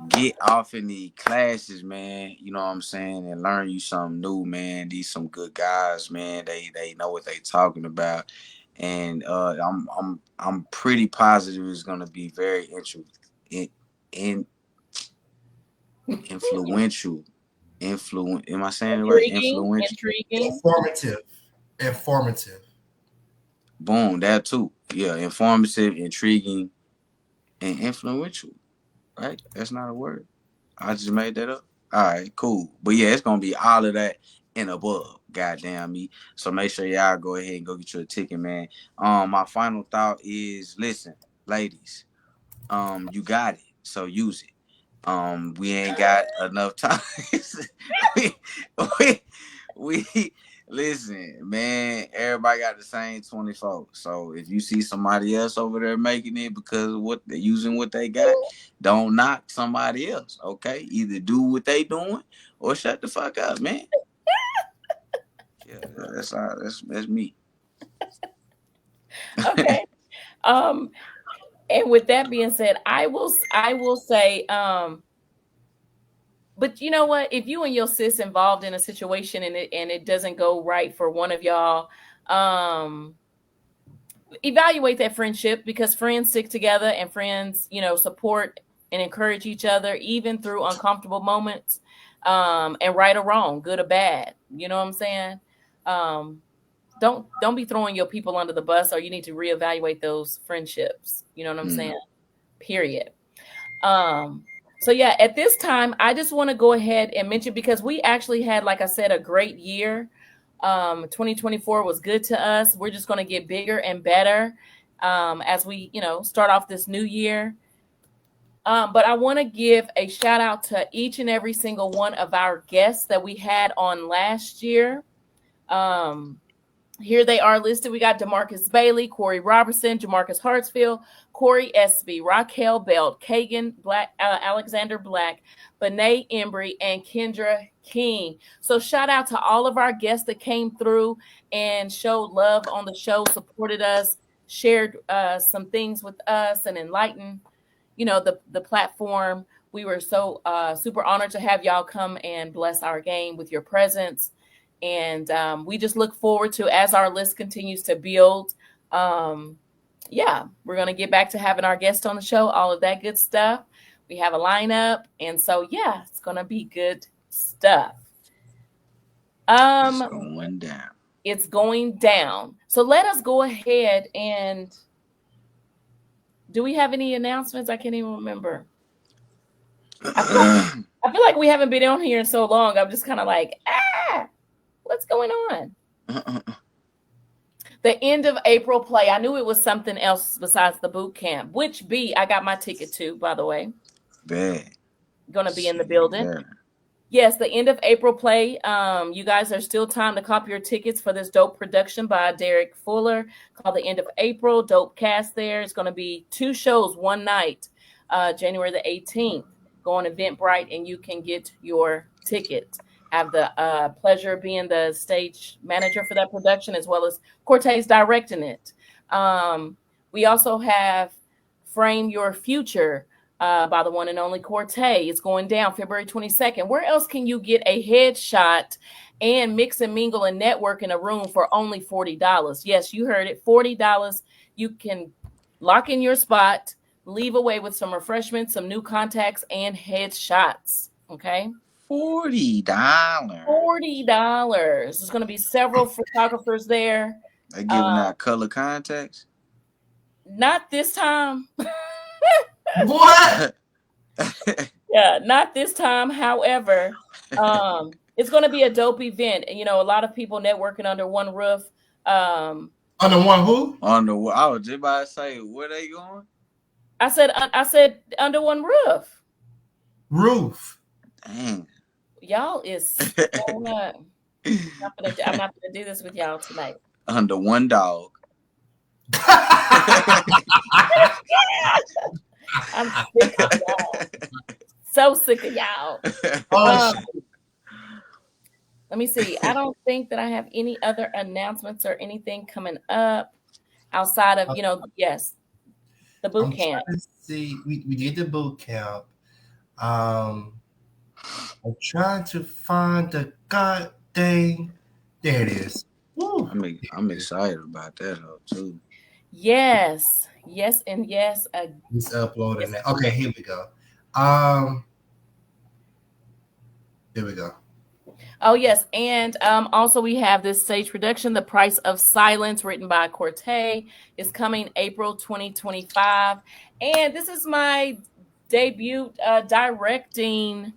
Get off in the classes, man. You know what I'm saying, and learn you something new, man. These some good guys, man. They know what they talking about, and I'm pretty positive it's gonna be very in influential. Am I saying it right? Influential. Intriguing. Informative. Boom, that too. Yeah, informative, intriguing, and influential. Right? That's not a word. I just made that up. All right, cool. But yeah, it's gonna be all of that and above. Goddamn me. So make sure y'all go ahead and go get you a ticket, man. My final thought is, listen, ladies, you got it. So use it. We ain't got enough time. we, we, we listen, man. Everybody got the same 24. So if you see somebody else over there making it because of what they're using, what they got, don't knock somebody else. Okay, either do what they doing or shut the fuck up, man. Yeah, that's me. Okay. And with that being said, I will say, but you know what? If you and your sis involved in a situation and it doesn't go right for one of y'all, evaluate that friendship, because friends stick together and friends, support and encourage each other even through uncomfortable moments, and right or wrong, good or bad. You know what I'm saying? Um, don't be throwing your people under the bus, or you need to reevaluate those friendships. You know what I'm saying? Period. Um, so yeah, at this time, I just want to go ahead and mention, because we actually had, like I said, a great year. 2024 was good to us. We're just going to get bigger and better, as we, start off this new year. But I want to give a shout out to each and every single one of our guests that we had on last year. Um, Here they are listed. We got DeMarcus Bailey, Corey Robertson, Jamarcus Hartsfield, Corey Espy, Raquel Belt, Kagan Black, Alexander Black, Benet Embry, and Kendra King. So shout out to all of our guests that came through and showed love on the show, supported us, shared some things with us, and enlightened, the platform. We were so super honored to have y'all come and bless our game with your presence. And we just look forward to, as our list continues to build. Yeah, we're going to get back to having our guests on the show, all of that good stuff. We have a lineup. And so, yeah, it's going to be good stuff. It's going down. It's going down. So let us go ahead and, do we have any announcements? I can't even remember. I feel like we haven't been on here in so long. I'm just kind of like, what's going on? The end of April play. I knew it was something else besides the boot camp, which I got my ticket to, by the way. Bad. Going to be in the building. Yeah. Yes, the end of April play. You guys are still time to copy your tickets for this dope production by Derek Fuller called The End of April. Dope cast there. It's going to be 2 shows one night, January the 18th. Go on Eventbrite and you can get your ticket. Have the pleasure of being the stage manager for that production, as well as Cortez directing it. We also have Frame Your Future by the one and only Cortez. It's going down February 22nd. Where else can you get a headshot and mix and mingle and network in a room for only $40? Yes, you heard it, $40. You can lock in your spot, leave away with some refreshments, some new contacts, and headshots. Okay. $40. There's going to be several photographers there. They giving out color contacts? Not this time. What? Yeah, not this time. However, it's going to be a dope event. A lot of people networking under one roof. Under one who? Under what? I was just about to say, where they going? I said under one roof. Roof. Dang. Y'all is so much. I'm not gonna do this with y'all tonight. Under one dog. I'm sick of y'all. So sick of y'all. Let me see. I don't think that I have any other announcements or anything coming up outside of, yes, the boot camp. Trying to see, we did the boot camp. I'm trying to find the god dang. There it is. Woo. I'm excited about that too. Yes, and yes. It's uploading that. Okay, here we go. There we go. Oh yes, and also we have this stage production, "The Price of Silence," written by Corte, is coming April 2025, and this is my debut directing.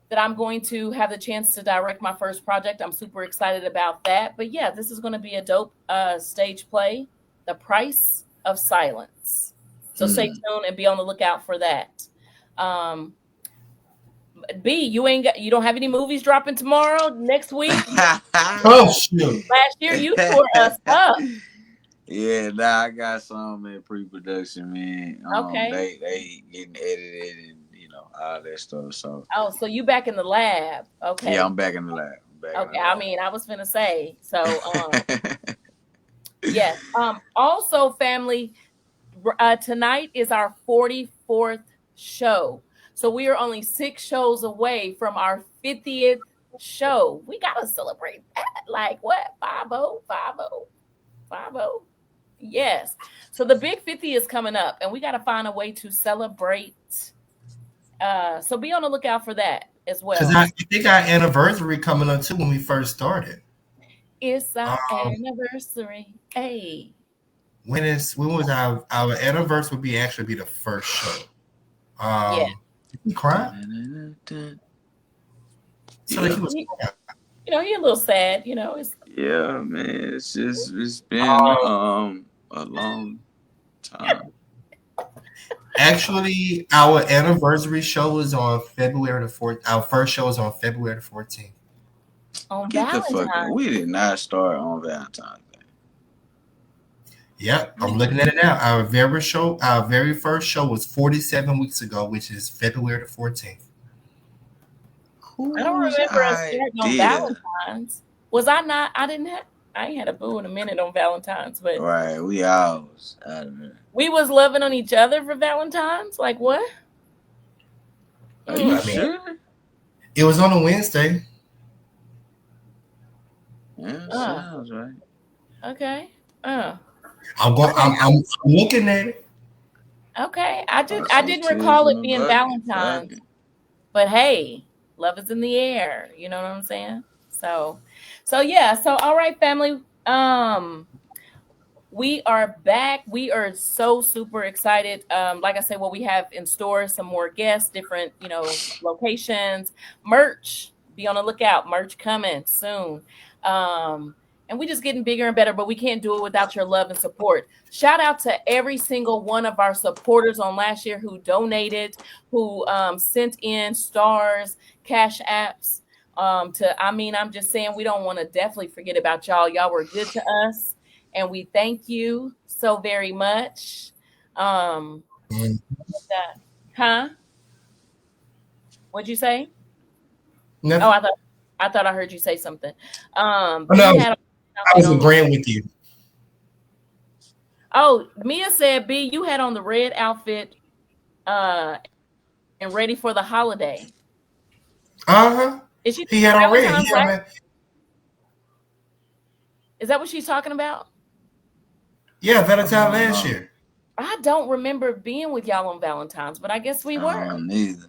That I'm going to have the chance to direct my first project. I'm super excited about that. But yeah, this is going to be a dope stage play, "The Price of Silence." So stay tuned and be on the lookout for that. B, you don't have any movies dropping tomorrow, next week? Oh shoot! Last year you tore us up. Yeah, I got some in pre-production, man. Okay. They getting edited and all that stuff. So. Oh, so you back in the lab? Okay. Yeah, I'm back in the lab. Okay. I mean, I was finna say so. Yes. Also, family, tonight is our 44th show. So we are only 6 shows away from our 50th show. We gotta celebrate that. Like what? 50, 50, 50. Yes. So the big 50 is coming up, and we gotta find a way to celebrate. So be on the lookout for that as well. Because I think our anniversary coming up too when we first started. It's our anniversary. Hey. When was our anniversary would actually be the first show. Yeah. He crying? So he was he's a little sad, it's yeah, man. It's been a long time. Actually, our anniversary show was on February the 4th. Our first show was on February the 14th. On Valentine's. We did not start on Valentine's Day. Yep, I'm looking at it now. Our very first show was 47 weeks ago, which is February the 14th. I don't remember us starting on Valentine's. Was I not? I ain't had a boo in a minute on Valentine's, but right, we always out of there. We was loving on each other for Valentine's. Like what? Are you sure? It was on a Wednesday. Yeah, sounds right. Okay. I'm looking at it. Okay, I didn't recall it being Valentine's, but hey, love is in the air. You know what I'm saying? So yeah. So all right, family. We are back. We are so super excited. Like I said, what we have in store, some more guests, different, locations, merch. Be on the lookout. Merch coming soon. And we're just getting bigger and better, but we can't do it without your love and support. Shout out to every single one of our supporters on last year who donated, who sent in stars, cash apps. I'm just saying, we don't want to definitely forget about y'all. Y'all were good to us, and we thank you so very much. What'd you say? Nothing. Oh, I thought I heard you say something. I was agreeing with you. Oh, Mia said, B, you had on the red outfit and ready for the holiday. Uh-huh. Is she? He had on red. Is that what she's talking about? Yeah, Valentine last year. I don't remember being with y'all on Valentine's, but I guess we were. Neither.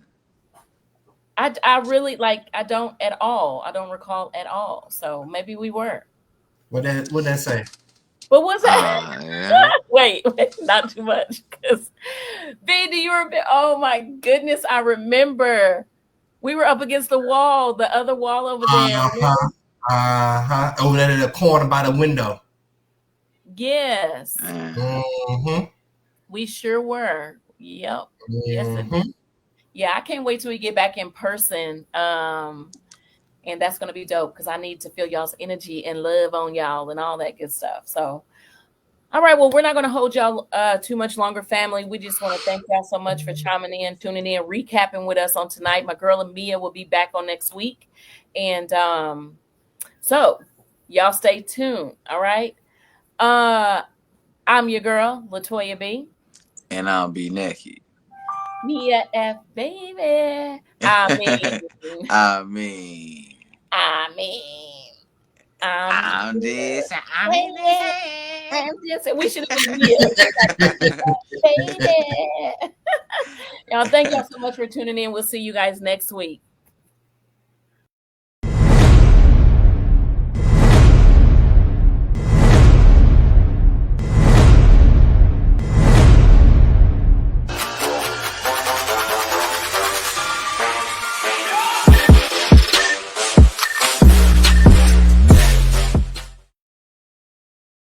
I really I don't at all. I don't recall at all. So maybe we were. What'd that say? What was that? Yeah. wait, not too much. Because B, do you remember? Oh my goodness, I remember. We were up against the wall, the other wall over there. Over there in the corner by the window. Yes. Mm-hmm. We sure were. Yep. Mm-hmm. Yes, Yeah, I can't wait till we get back in person. And that's gonna be dope because I need to feel y'all's energy and love on y'all and all that good stuff. So all right, well, we're not going to hold y'all too much longer, family. We just want to thank y'all so much for chiming in, tuning in, recapping with us on tonight. My girl Amia will be back on next week. And so y'all stay tuned, all right? I'm your girl, Latoya B. And I'll be naked. Mia F, baby. I mean, I mean, I'm just, I'm in this. we should have been Mia. Baby. Y'all, thank y'all so much for tuning in. We'll see you guys next week.